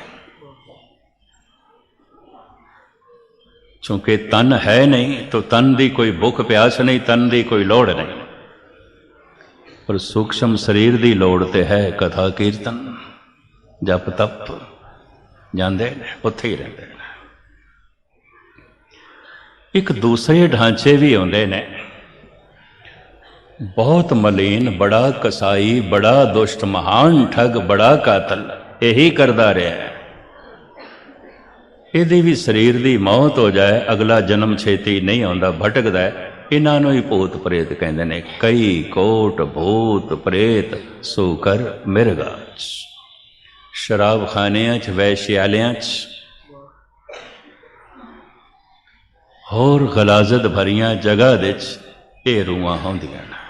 चूंकि तन है नहीं तो तन की कोई भुख प्यास नहीं, तन की कोई लोड़ नहीं, पर सूक्ष्म शरीर की लोड़ तो है। कथा कीर्तन जप तप जाते हैं, उत्थे ही रहते हैं। एक दूसरे ढांचे भी आते हैं, बहुत मलीन, बड़ा कसाई, बड़ा दुष्ट, महान ठग, बड़ा कातल, यही करता रहा है। यदि भी शरीर की मौत हो जाए, अगला जन्म छेती नहीं आता, भटकता है। इन्हों ही भूत प्रेत कहते हैं। कई कोट भूत प्रेत सूकर मिर्गा, शराब खानियां च, वैश्यालियां च, होर गलाजत भरियां जगह दे ये रूहां होंदियां ने।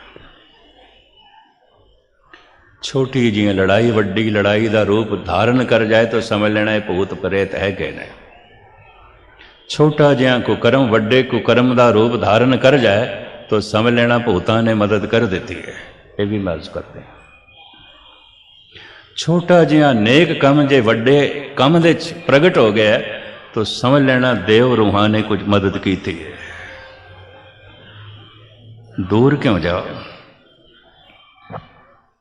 छोटी जी लड़ाई वड्डी लड़ाई का रूप धारण कर जाए तो समझ लेना है भूत प्रेत है कि नहीं। छोटा जिहा कुकर्म वड्डे कुकर्म का रूप धारण कर जाए तो समझ लेना भूतां ने मदद कर दी है। ये भी महज करते हैं। छोटा जिहा नेक कम जे वड्डे कम दे प्रगट हो गया तो समझ लेना देव रूहां ने कुछ मदद की थी। दूर क्यों जाओ?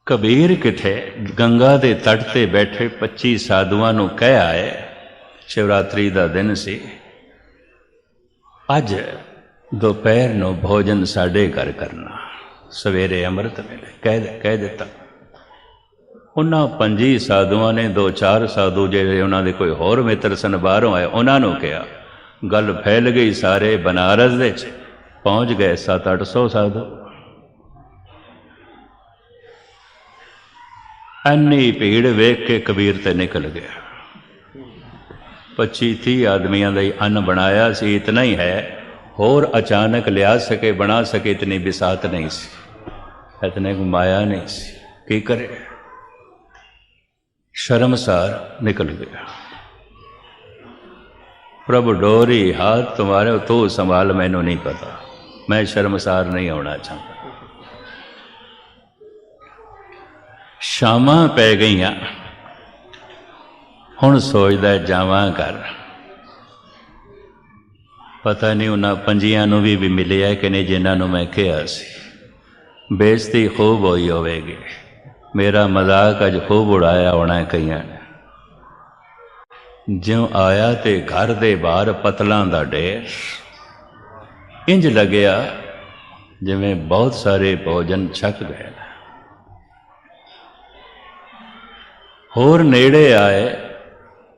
कबीर किथे गंगा के तट ते बैठे 25 साधुआं नूं कह आए, शिवरात्रि का दिन सी, अज दोपहर नूं भोजन साडे घर करना, सवेरे अमृत वेले कह दिता। उन्हां 25 साधुआं ने 2-4 साधु जिहड़े उन्हां दे कोई होर मित्र सन बाहरों आए, उन्हां नूं कहा। गल फैल गई, सारे बनारस दे च पहुँच गए 700-800 साधु। इन्नी भीड़ वेख के कबीर ते निकल गया। 25-30 आदमियों का ही अन्न बनाया सी, इतना ही है, होर अचानक लिया सके बना सके इतनी बिसात नहीं सी। इतने को माया नहीं सी, की करे, शर्मसार निकल गया। प्रभु डोरी हाथ तुम्हारे, तू संभाल, मैनू नहीं पता, मैं शर्मसार नहीं होना चाहता। शामां पै गईयां, हुण सोचदा जावां घर। पता नहीं उन्हां पंजियां नूं भी मिलिया कि नहीं जिन्हां नूं मैं कहा सी। बेइज्जती खूब होई होवेगी, मेरा मजाक अज खूब उड़ाया होना कईयां ने। ज्यों आया ते घर दे बाहर पतलां दा ढेर, इंज लग्या जिवें बहुत सारे भोजन छक गए। होर नेड़े आए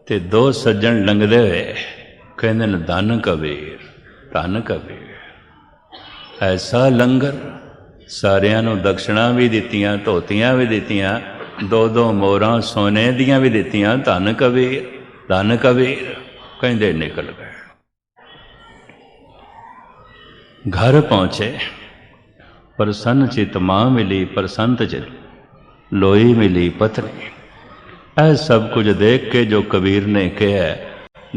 ते दो सज्जन लंघदे हुए कहंदे ने, धन कबीर, धन कबीर। ऐसा लंगर, सारियां नूं दक्षिणा भी दित्तियां, धोतियां भी दित्तियां, दो दो मोहरां सोने दियां भी दित्तियां। धन कबीर, धन कबीर कहंदे निकल गए। घर पहुंचे, प्रसन्न चित मां मिली, प्रसन्न चित लोई मिली पत्नी। ऐ सब कुछ देख के जो कबीर ने कहा,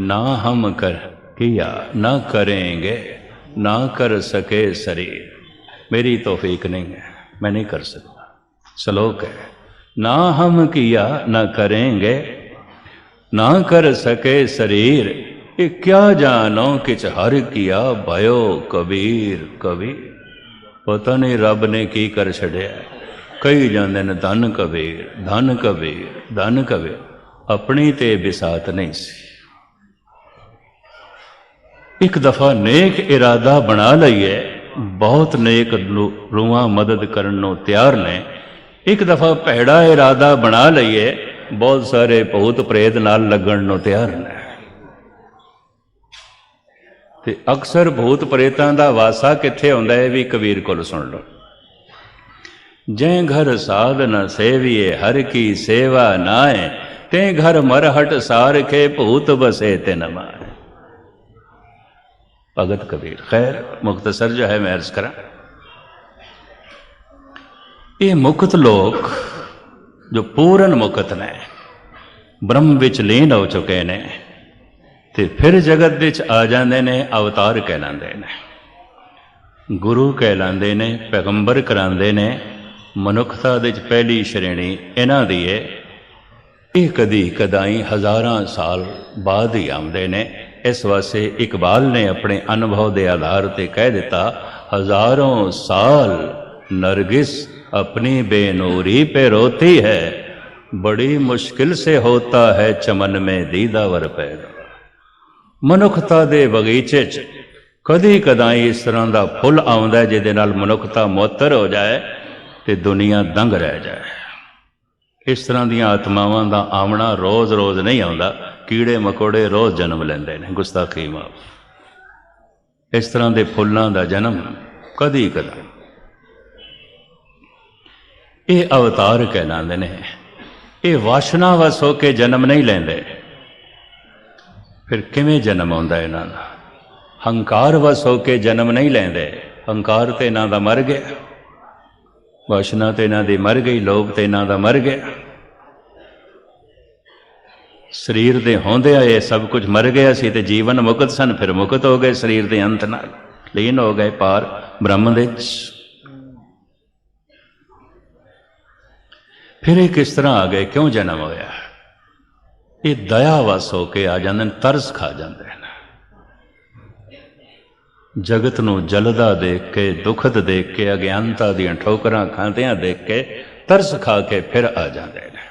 ना हम कर किया ना करेंगे, ना कर सके शरीर, मेरी तौफीक नहीं है, मैं नहीं कर सकता। श्लोक है, ना हम किया ना करेंगे, ना कर सके शरीर, ये क्या जानो किच हर किया, भयो कबीर कबीर। पता नहीं रब ने की कर छड़िया। कई जाते ने धन कबीर, धन कबीर, धन कबीर, अपनी ते बिसात नहीं सी। एक दफा नेक इरादा बना लईए, बहुत नेक रूहां मदद करन नूं तैयार ने। एक दफा भैड़ा इरादा बना लईए, बहुत सारे भूत प्रेत नाल लगन नूं तैयार ने। ते अक्सर भूत प्रेतां दा वासा कित्थे हुंदा है, भी कबीर कोल सुन लो। जै घर साध न सेविए, हर की सेवा नाए, ते घर मरहट सार के, भूत बसे तिन माए। भगत कबीर। खैर मुख्तसर जो है मैं अर्ज करा, ये मुक्त लोग जो पूर्ण मुक्त ने, ब्रह्म विच लीन हो चुके ने, ते फिर जगत विच आ जाते ने, अवतार कहलाते ने, गुरु कहलाते ने, पैगंबर कराते ने। मनुखता दे पहली श्रेणी इन्हां दी है। ये कदी कदाई हज़ारां साल बाद ही आउंदे ने। इस वास्ते इकबाल ने अपने अनुभव के आधार पर कह दिता, हजारों साल नरगिस अपनी बेनूरी पे रोती है, बड़ी मुश्किल से होता है चमन में दीदावर पैदा। मनुखता दे बगीचे च कदी कदाई इस तरह का फुल आउंदा है जिहदे नाल मनुखता मुअत्तर हो जाए ते दुनिया दंग रह जाए। इस तरह दीयां आत्मावां दा आमना रोज़ रोज़ नहीं आउंदा। कीड़े मकोड़े रोज़ जन्म लैंदे ने, गुस्ताखी माफ। इस तरह के फुल्लां दा जन्म कदी कदा। ये अवतार कहलाते ने। ये वासना वस होके जन्म नहीं लेंदे। फिर किवें जन्म आउंदा इन्हां दा? हंकार वस होके जन्म नहीं लेंदे। हंकार तो इन्हां दा मर गया, वासना तो इन्हां दी मर गई, लोभ तो इन्हां दा मर गया। शरीर दे होंदिया ये सब कुछ मर गया सी ते जीवन मुक्त सन, फिर मुक्त हो गए शरीर के अंत नाल, लीन हो गए पार ब्रह्म दे। फिर ये किस तरह आ गए, क्यों जन्म होया? ये दया वस होके आ जाते हैं, तरस खा जाते हैं। जगत नूं जलदा देख के, दुखद देख के, अज्ञानता दी ठोकरां खांदियां देख के तरस खा के फिर आ जाते हैं।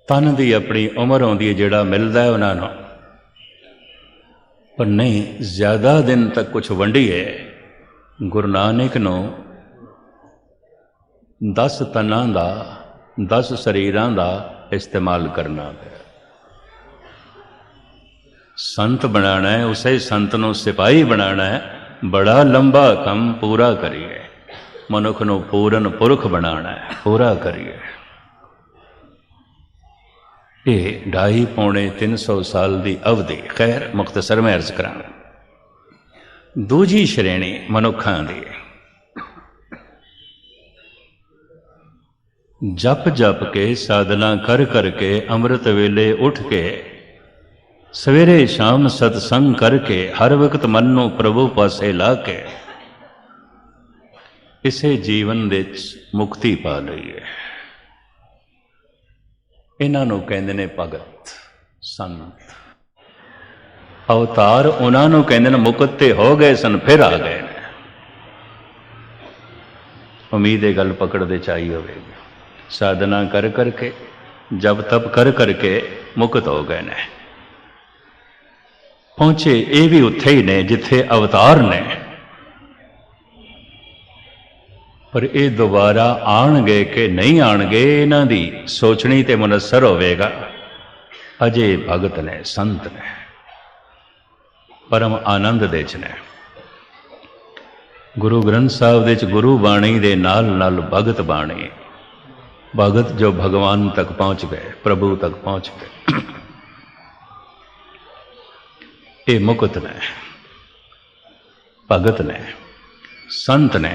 तन की अपनी उम्र आउंदी है, जिहड़ा मिलदा है उन्हां नूं, पर नहीं ज्यादा दिन तक कुछ वंडीए। गुरु नानक नूं 10 तनां दा 10 शरीरां दा इस्तेमाल करना है। संत बनाना है, उसे संत नूं सिपाही बनाना है। बड़ा लंबा काम पूरा करिए। मनुख नूं पूरन पुरख बनाना है, पूरा करिए। ये 250-300 साल की अवधि। खैर मुख्तसर में अर्ज करा। दूजी श्रेणी मनुखां दी, जप जप के साधना कर करके अमृत वेले उठ के सवेरे शाम सतसंग करके हर वक्त मन नूं प्रभु पासे ला के इसे जीवन दे मुक्ति पा लईए। इन्हां नूं कहंदे ने भगत संत। अवतार उन्हां नूं कहंदे ने मुकत ते हो गए सन फिर आ गए ने। उम्मीद है गल पकड़ते चाहिए होगी। साधना कर करके जब तप कर करके मुक्त हो गए ने। पहुंचे ये भी उत्थे ही ने जिथे अवतार ने, पर ये दोबारा आणगे कि नहीं आणगे इन्हां दी सोचनी ते मुनसर होवेगा। अजे भगत ने संत ने परम आनंद दे च ने। गुरु ग्रंथ साहिब दे च गुरु बाणी दे नाल नाल भगत बाणी, भगत जो भगवान तक पहुंच गए, प्रभु तक पहुंच गए, ये मुकुत ने, भगत ने, संत ने।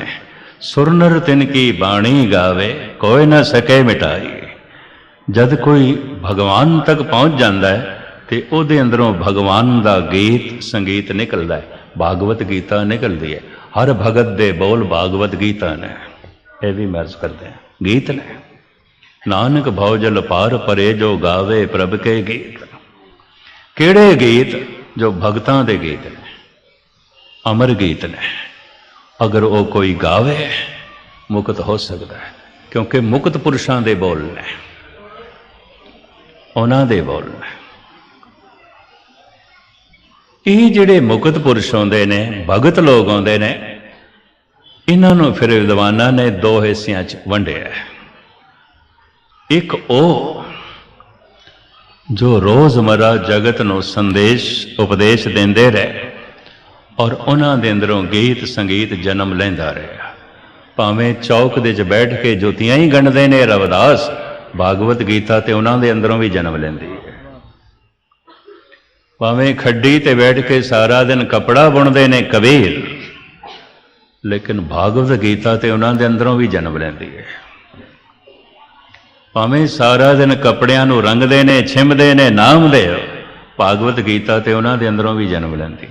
सुर नर तिनकी बाणी गावे कोई न सके मिटाई। जद कोई भगवान तक पहुंच जाता है तो उहदे अंदरों भगवान का गीत संगीत निकलता है, भागवत गीता निकलती है। हर भगत दे बोल भागवत गीता ने, यह भी महर्ज करते हैं गीत ने। नानक भौजल पार परे जो गावे प्रभ के गीत। केड़े गीत? जो भगतां दे गीत ने, अमर गीत ने। अगर वो कोई गावे मुक्त हो सकता है, क्योंकि मुक्त पुरुषां दे बोल ने, उन्हां दे बोल ने। ये जिहड़े मुक्त पुरुष आउंदे ने, भगत लोग आउंदे ने, इन्हां नूं फिर विद्वानां ने दो हिस्सियां च वंडिया है। एक ओ जो रोज़मर्रा जगत नूं संदेश उपदेश देंदे रहे और उन्हां दे अंदरों गीत संगीत जन्म लैंदा रहा। भावें चौक दे च बैठ के जुतियां ही गणदे ने रविदास, भागवत गीता ते उन्हां दे अंदरों भी जन्म लैंदी है। भावें खड्डी ते बैठ के सारा दिन कपड़ा बुनदे ने कबीर, लेकिन भागवत गीता ते उन्हां दे अंदरों भी जन्म लैंदी है। भावें सारा दिन कपड़ियां नूं रंगदे ने छिमदे ने नाम दे, भागवत गीता ते उन्हां दे अंदरों भी जन्म लैंदी।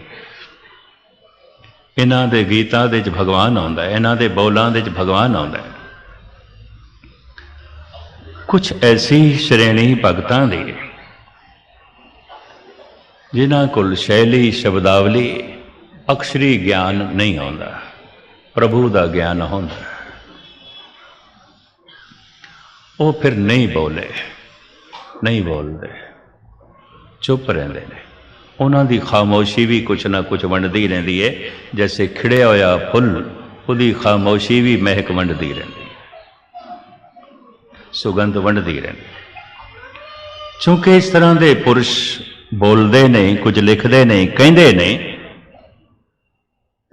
इन्हां दे गीतां दे च भगवान आउंदा है, इन्हां दे बोलां दे च भगवान आउंदा है। कुछ ऐसी श्रेणी भगतां दी जिन्हां कोल शैली शब्दावली अक्षरी ज्ञान नहीं आउंदा, प्रभु दा ज्ञान होंदा। वो फिर नहीं बोले, नहीं बोलते, चुप रहते हैं। उन्होंने खामोशी भी कुछ ना कुछ वंडती रहती है। जैसे खिड़िया होया फुल, उसकी खामोशी भी महक वंडती रहती है, सुगंध वंडती रहती। चूंकि इस तरह के पुरुष बोलते नहीं, कुछ लिखते नहीं, कहते नहीं,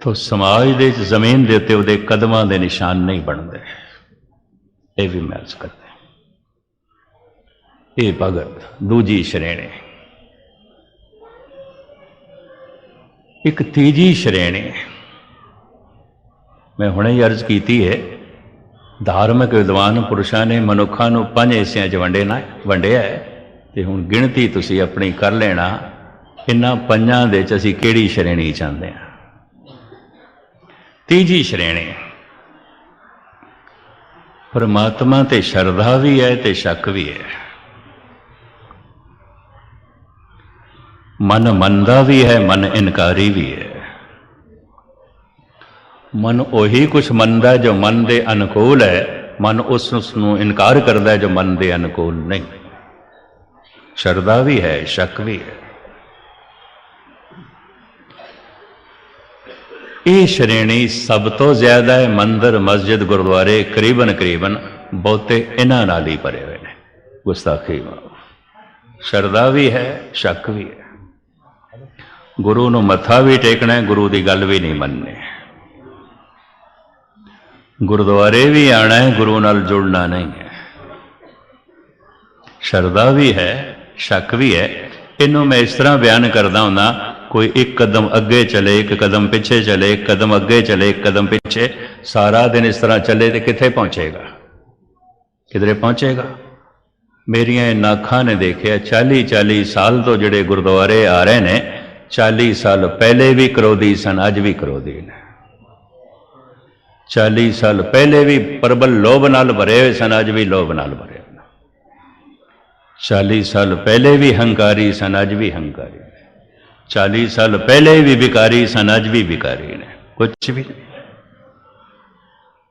तो समाज के जमीन के उत्ते उहदे कदमां दे निशान नहीं बनते। ये भी महसूस करते। ये भगत दूजी श्रेणी। एक तीजी श्रेणी मैं हुणे ही अर्ज की है। धार्मिक विद्वान पुरुषों ने मनुखा नूं 5 हिस्सियां च वंडिया है, तो हुण गिणती तुसीं अपनी कर लेना। इन्हां 5 दे च असीं किहड़ी श्रेणी चाहते हैं। तीजी श्रेणी परमात्मा ते श्रद्धा भी है ते शक भी है। मन मनदा भी है, मन इनकारी भी है। मन उही कुछ मनदा जो मन दे अनुकूल है, मन उसनूं इनकार करदा है जो मन दे अनुकूल नहीं। श्रद्धा भी है, शक भी है। ये श्रेणी सब तो ज्यादा है मंदिर मस्जिद गुरुद्वारे करीबन करीबन बहुते इन्हां नाल ही भरे हुए हैं। गुस्ताखी श्रद्धा भी है, शक भी है। गुरु नूं मत्था भी टेकना है, गुरु की गल भी नहीं मननी। गुरुद्वारे भी आना है, गुरु नाल जुड़ना नहीं है। श्रद्धा भी है, शक भी है। इनू मैं इस तरह बयान करदा हुंदा, कोई एक कदम अगे चले, एक कदम पिछे चले, एक कदम अगे चले, एक कदम पिछे, सारा दिन इस तरह चले तो कित्थे पहुंचेगा? किधरे पहुँचेगा। मेरिया इन अखां ने देखिया 40-40 साल तो जिहड़े गुरुद्वारे आ रहे ने 40 साल पहले भी क्रोधी सन, अज भी क्रोधी ने। 40 साल पहले भी प्रबल लोभ नाल भरे हुए सन, अज भी लोभ नाल भरे। 40 साल पहले भी हंकारी सन, अज भी हंकारी ने। 40 साल पहले भी भिकारी सन, अज भी भिकारी ने। कुछ भी नहीं,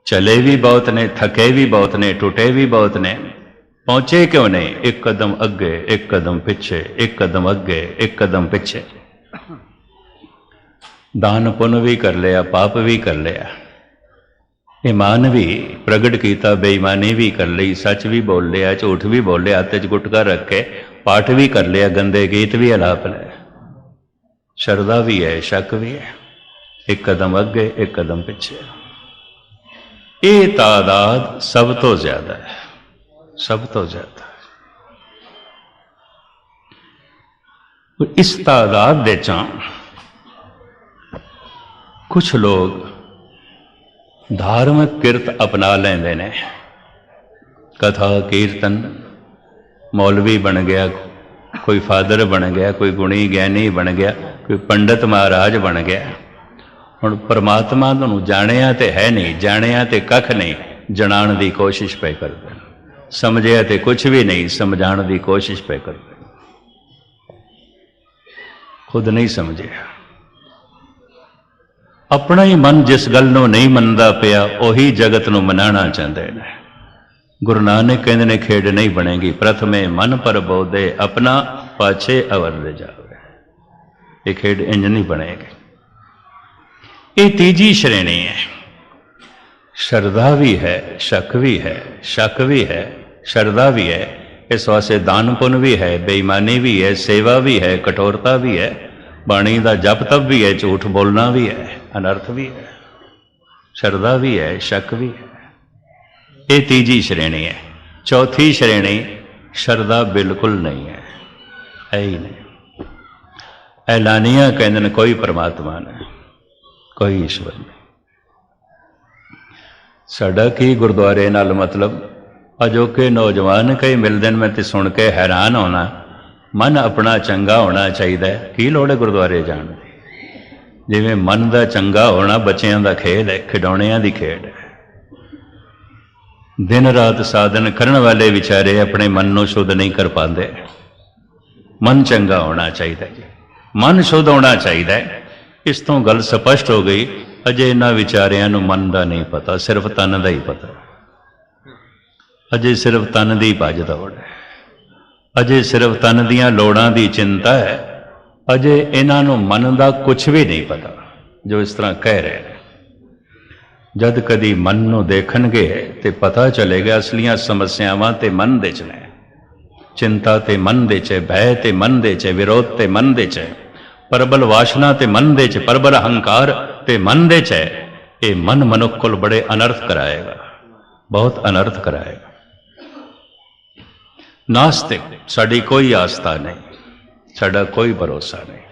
चले भी बहुत ने, थके भी बहुत ने, टूटे भी बहुत ने, पहुंचे क्यों नहीं। एक कदम अगे, एक कदम पीछे, एक कदम अगे, एक कदम पीछे। दान पुण्य भी कर लिया, पाप भी कर लिया, ईमान भी प्रगट किया, बेईमानी भी कर ली, सच भी बोल लिया, झूठ भी बोल लिया, हथ च गुटका रख के पाठ भी कर लिया, गंदे गीत भी अलाप लिया, शरदा भी है, शक भी है। एक कदम अगे, एक कदम पीछे। ये तादाद सब तो ज्यादा है, सब तो ज्यादा है। इस तादाद दे चा कुछ लोग धार्मिक किरत अपना लेंदे ने, कथा कीर्तन, मौलवी बन गया, कोई फादर बन गया, कोई गुणी ज्ञानी बन गया, कोई पंडित महाराज बन गया। हुण परमात्मा तुहानू जाणिया ते है नहीं, जाणिया ते कख नहीं, जणाण दी कोशिश पे करदे, समझिया ते कुछ भी नहीं, समझाण दी कोशिश पे करदे, खुद नहीं समझिया। अपना ही मन जिस गल नूं नहीं मनदा पिया उही जगत नूं मनाना चाहते हैं। गुरु नानक कहते ने खेड नहीं बनेगी, प्रथमे मन पर बोधे अपना पाछे अवर ले जावे। ये खेड इंज नहीं बनेगी। ये तीजी श्रेणी है। श्रद्धा भी है, शक भी है, शक भी है, श्रद्धा भी है। इस वास्ते दान पुण्य भी है, बेईमानी भी है, सेवा भी है, कठोरता भी है, बाणी का जप तप भी है, झूठ बोलना भी है, अनर्थ भी है, श्रद्धा भी है, शक भी है। ये तीजी श्रेणी है। चौथी श्रेणी श्रद्धा बिल्कुल नहीं है ही नहीं। ऐलानिया कहते हैं कोई परमात्मा नहीं, कोई ईश्वर नहीं। साडा की गुरुद्वारे नाल मतलब अजोके नौजवान कई मिलते हैं, मैं तो सुन के हैरान होना। मन अपना चंगा होना चाहिए, की लोड़ है गुरुद्वारे जाण दी। जिवें मन का चंगा होना बच्चों का खेल है, खिडौणियां दी खेड है। दिन रात साधन करने वाले विचारे अपने मन को शुद्ध नहीं कर पाते। मन चंगा होना चाहिए जी, मन शुद्ध होना चाहिए। इस तो गल स्पष्ट हो गई। अजे इन्हां विचारियां नूं मन का नहीं पता, सिर्फ तन का ही पता। अजे सिर्फ तन की भज दौड़ है, अजे सिर्फ तन दियां लोड़ां दी चिंता है। अजे इन्हां नूं मन का कुछ भी नहीं पता जो इस तरह कह रहे हैं। जद कदी मन नूं देखणगे ते पता चलेगा असलियां समस्यावां ते मन दे च ने। चिंता ते मन दे च, भय ते मन दे च, विरोध ते मन दे च, प्रबल वासना ते मन दे च, प्रबल अहंकार ते मन दे च। ये मन मनुख कोल बड़े अनर्थ कराएगा, बहुत अनर्थ कराएगा। नास्तिक साड़ी कोई आस्था नहीं, साड़ा कोई भरोसा नहीं।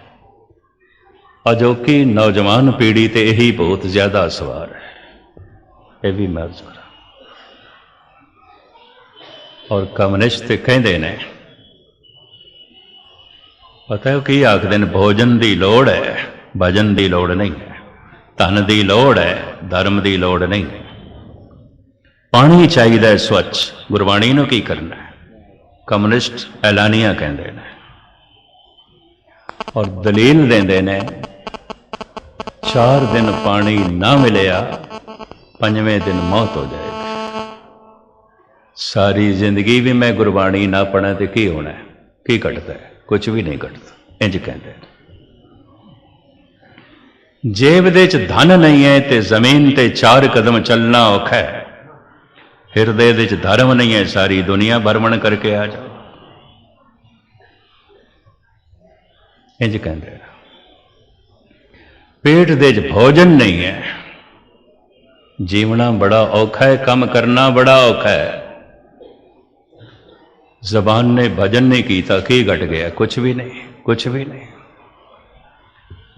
अजोकी नौजवान पीढ़ी ते यही बहुत ज्यादा सवार है, ये भी मैं अर्ज करा। और कम्युनिस्ट कहते ने, पता है कि आखते हैं भोजन की लोड़ है, भजन की लोड़ नहीं है। धन की लोड़ है, धर्म की लोड़ नहीं है। पानी चाहिए स्वच्छ, गुरबाणी नूं की करना है, कम्युनिस्ट ऐलानिया कहते हैं। और दलील देंदे ने 4 दिन पानी ना मिलिया 5वें दिन मौत हो जाएगी। सारी जिंदगी भी मैं गुरबाणी ना पढ़ा तो की होना है, की घटता है? कुछ भी नहीं घटता। इंज कहते हैं जेब दे च धन नहीं है ते जमीन ते 4 कदम चलना औखा है। हिरदे दे च धर्म नहीं है, सारी दुनिया भ्रमण करके आ जाओ। इंज कहते हैं पेट दे च भोजन नहीं है, जीवना बड़ा औखा है, काम करना बड़ा औखा है। जबान ने भजन नहीं किया, की घट गया? कुछ भी नहीं, कुछ भी नहीं।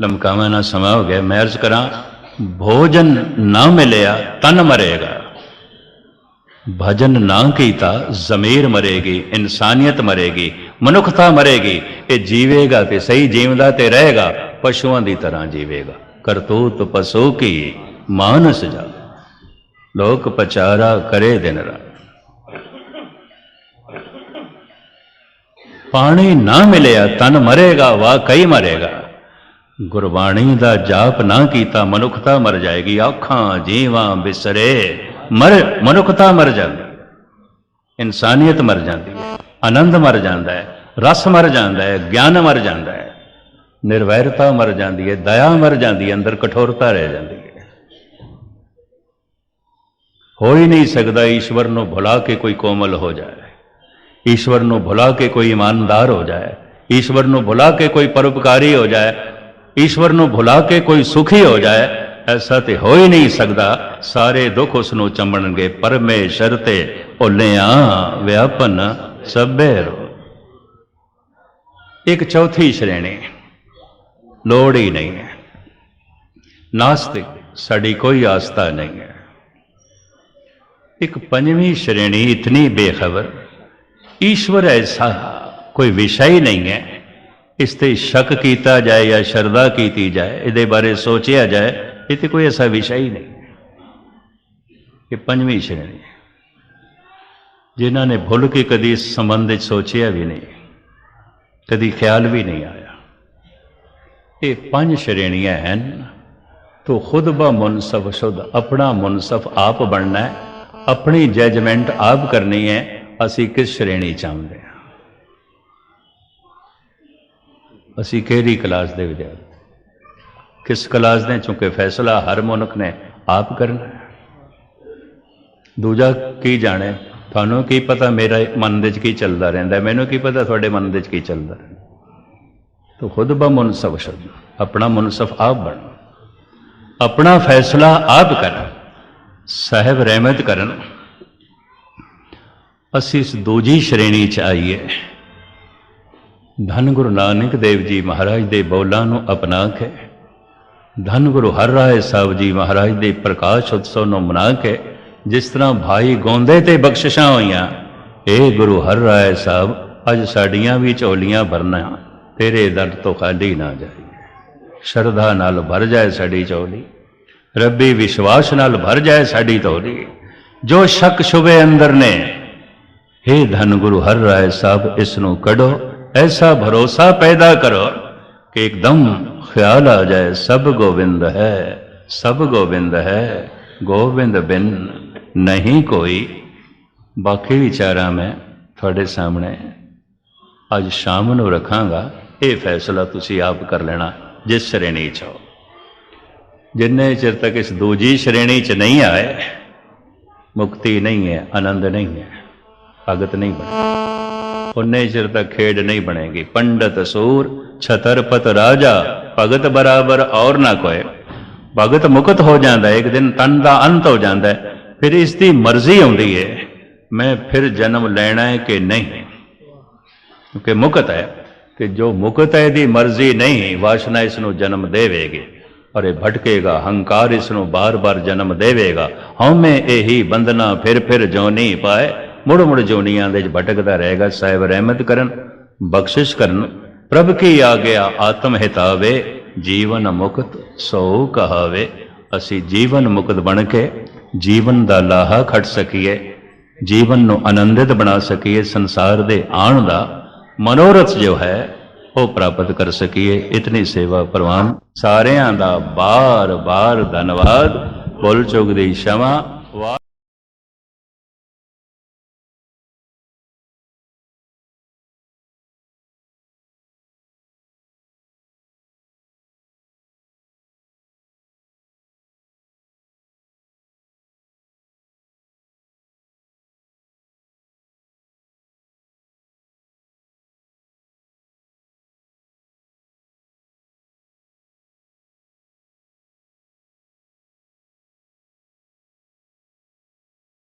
लमकावा ना समा हो गया। मैं अर्ज करा, भोजन ना मिलिया तन मरेगा। भजन ना कीता जमीर मरेगी, इंसानियत मरेगी, मनुखता मरेगी। ये जीवेगा तो सही, जीवदा तो रहेगा, पशुओं की तरह जीवेगा। करतूत पशु की मानस जा, लोक पचारा करे दिन रात। पानी ना मिलिया तन मरेगा, वाकई मरेगा। गुरबाणी दा जाप ना कीता मनुखता मर जाएगी। आखां जीवां बिसरे मर, मनुखता मर जाती, इंसानियत मर जाती है, आनंद मर जाता है, रस मर जाता है, ज्ञान मर जाता है, निर्वैरता मर जाती है, दया मर जाती है, अंदर कठोरता रह जाती है। हो ही नहीं सकता ईश्वर को भुला के कोई कोमल हो जाए, ईश्वर को भुला के कोई ईमानदार हो जाए, ईश्वर को भुला के कोई परोपकारी हो जाए, ईश्वर को भुला के कोई सुखी हो जाए। ऐसा तो हो ही नहीं सकता। सारे दुख उसनों चंबणगे, परमेश्वर ते भुलिया व्यापन सभे रो। एक चौथी श्रेणी लोड़ ही नहीं है, नास्तिक, साड़ी कोई आस्था नहीं है। एक पंजवीं श्रेणी इतनी बेखबर, ईश्वर ऐसा कोई विषय ही नहीं है, इस ते शक किया जाए या शरदा की जाए, ये बारे सोचा जाए, ये तो कोई ऐसा विषय ही नहीं। ये पंजवीं श्रेणी जिन्होंने भुल के कभी इस संबंध सोचा भी नहीं, कभी ख्याल भी नहीं आया। ये 5 श्रेणियां हैं। तो खुद ब मुनसफ शुद्ध, अपना मुनसफ आप बनना है, अपनी जजमेंट आप करनी है। असी किस श्रेणी चाहते हैं, असी केड़ी क्लास के विद्यार्थी, किस क्लास ने, चूंकि फैसला हर मनुख ने आप करना है। दूजा की जाने, थानू की पता मेरा मन दे की चलता रहिंदा, मैनू की पता थोड़े मन दे की चलता रहिंदा। तो खुद ब मुनसफ शुद्ध, अपना मुनसफ आप बन, अपना फैसला आप कर, साहब रहमत करन। असी इस दूजी श्रेणी च आईए। धन गुरु नानक देव जी महाराज के बोलों को अपना के, धन गुरु हर राय साहब जी महाराज के प्रकाश उत्सव को मना के, जिस तरह भाई गोंदे ते बख्शिशां होईयां, ए गुरु हर राय साहब अज साड़ियां भी झोलियां भरना, तेरे दर तो खाली ना जाए। श्रद्धा नाल भर जाए साड़ी झोली, रब्बी विश्वास नाल भर जाए साड़ी झोली। जो शक शुबे अंदर ने, हे धन गुरु हर राय साहब इसनों कढ़ो, ऐसा भरोसा पैदा करो कि एकदम ख्याल आ जाए सब गोविंद है, सब गोविंद है, गोविंद बिन नहीं कोई। बाकी विचारा मैं थोड़े सामने अज शाम को रखांगा, ये फैसला तुसी आप कर लेना जिस श्रेणी च हो। जिन्ने चिर तक इस दूजी श्रेणी च नहीं आए, मुक्ति नहीं है, आनंद नहीं है, भगत नहीं बने, उन्ने चिर तक खेड नहीं बनेगी। पंडित सूर छतरपत राजा, भगत बराबर और ना कोई। भगत मुक्त हो जाता है, एक दिन तन का अंत हो जाता है, फिर इसकी मर्जी आती है मैं फिर जन्म लेना है कि नहीं, क्योंकि मुक्त है। कि जो मुक्त है दी मर्जी नहीं, वासना इसनों जन्म देवेगी और ये भटकेगा, हंकार इसनों बार बार जन्म देवेगा। हमें यही बंधना फिर जोनी पाए, मुड़ मुड़ जोनियां दे भटकता रहेगा। साहिब रहमत करन, बख्शिश करन, प्रभ की आ गया आत्म हितावे, जीवन मुक्त सो कहावे। असी जीवन मुक्त बन के जीवन का लाहा खट सकीए, जीवन को आनंदित बना सकीए, संसार दे आण दा मनोरथ जो है वो प्राप्त कर सकीए। इतनी सेवा प्रवान सारियां दा बार बार धन्यवाद। भुल चुक दी क्षमा।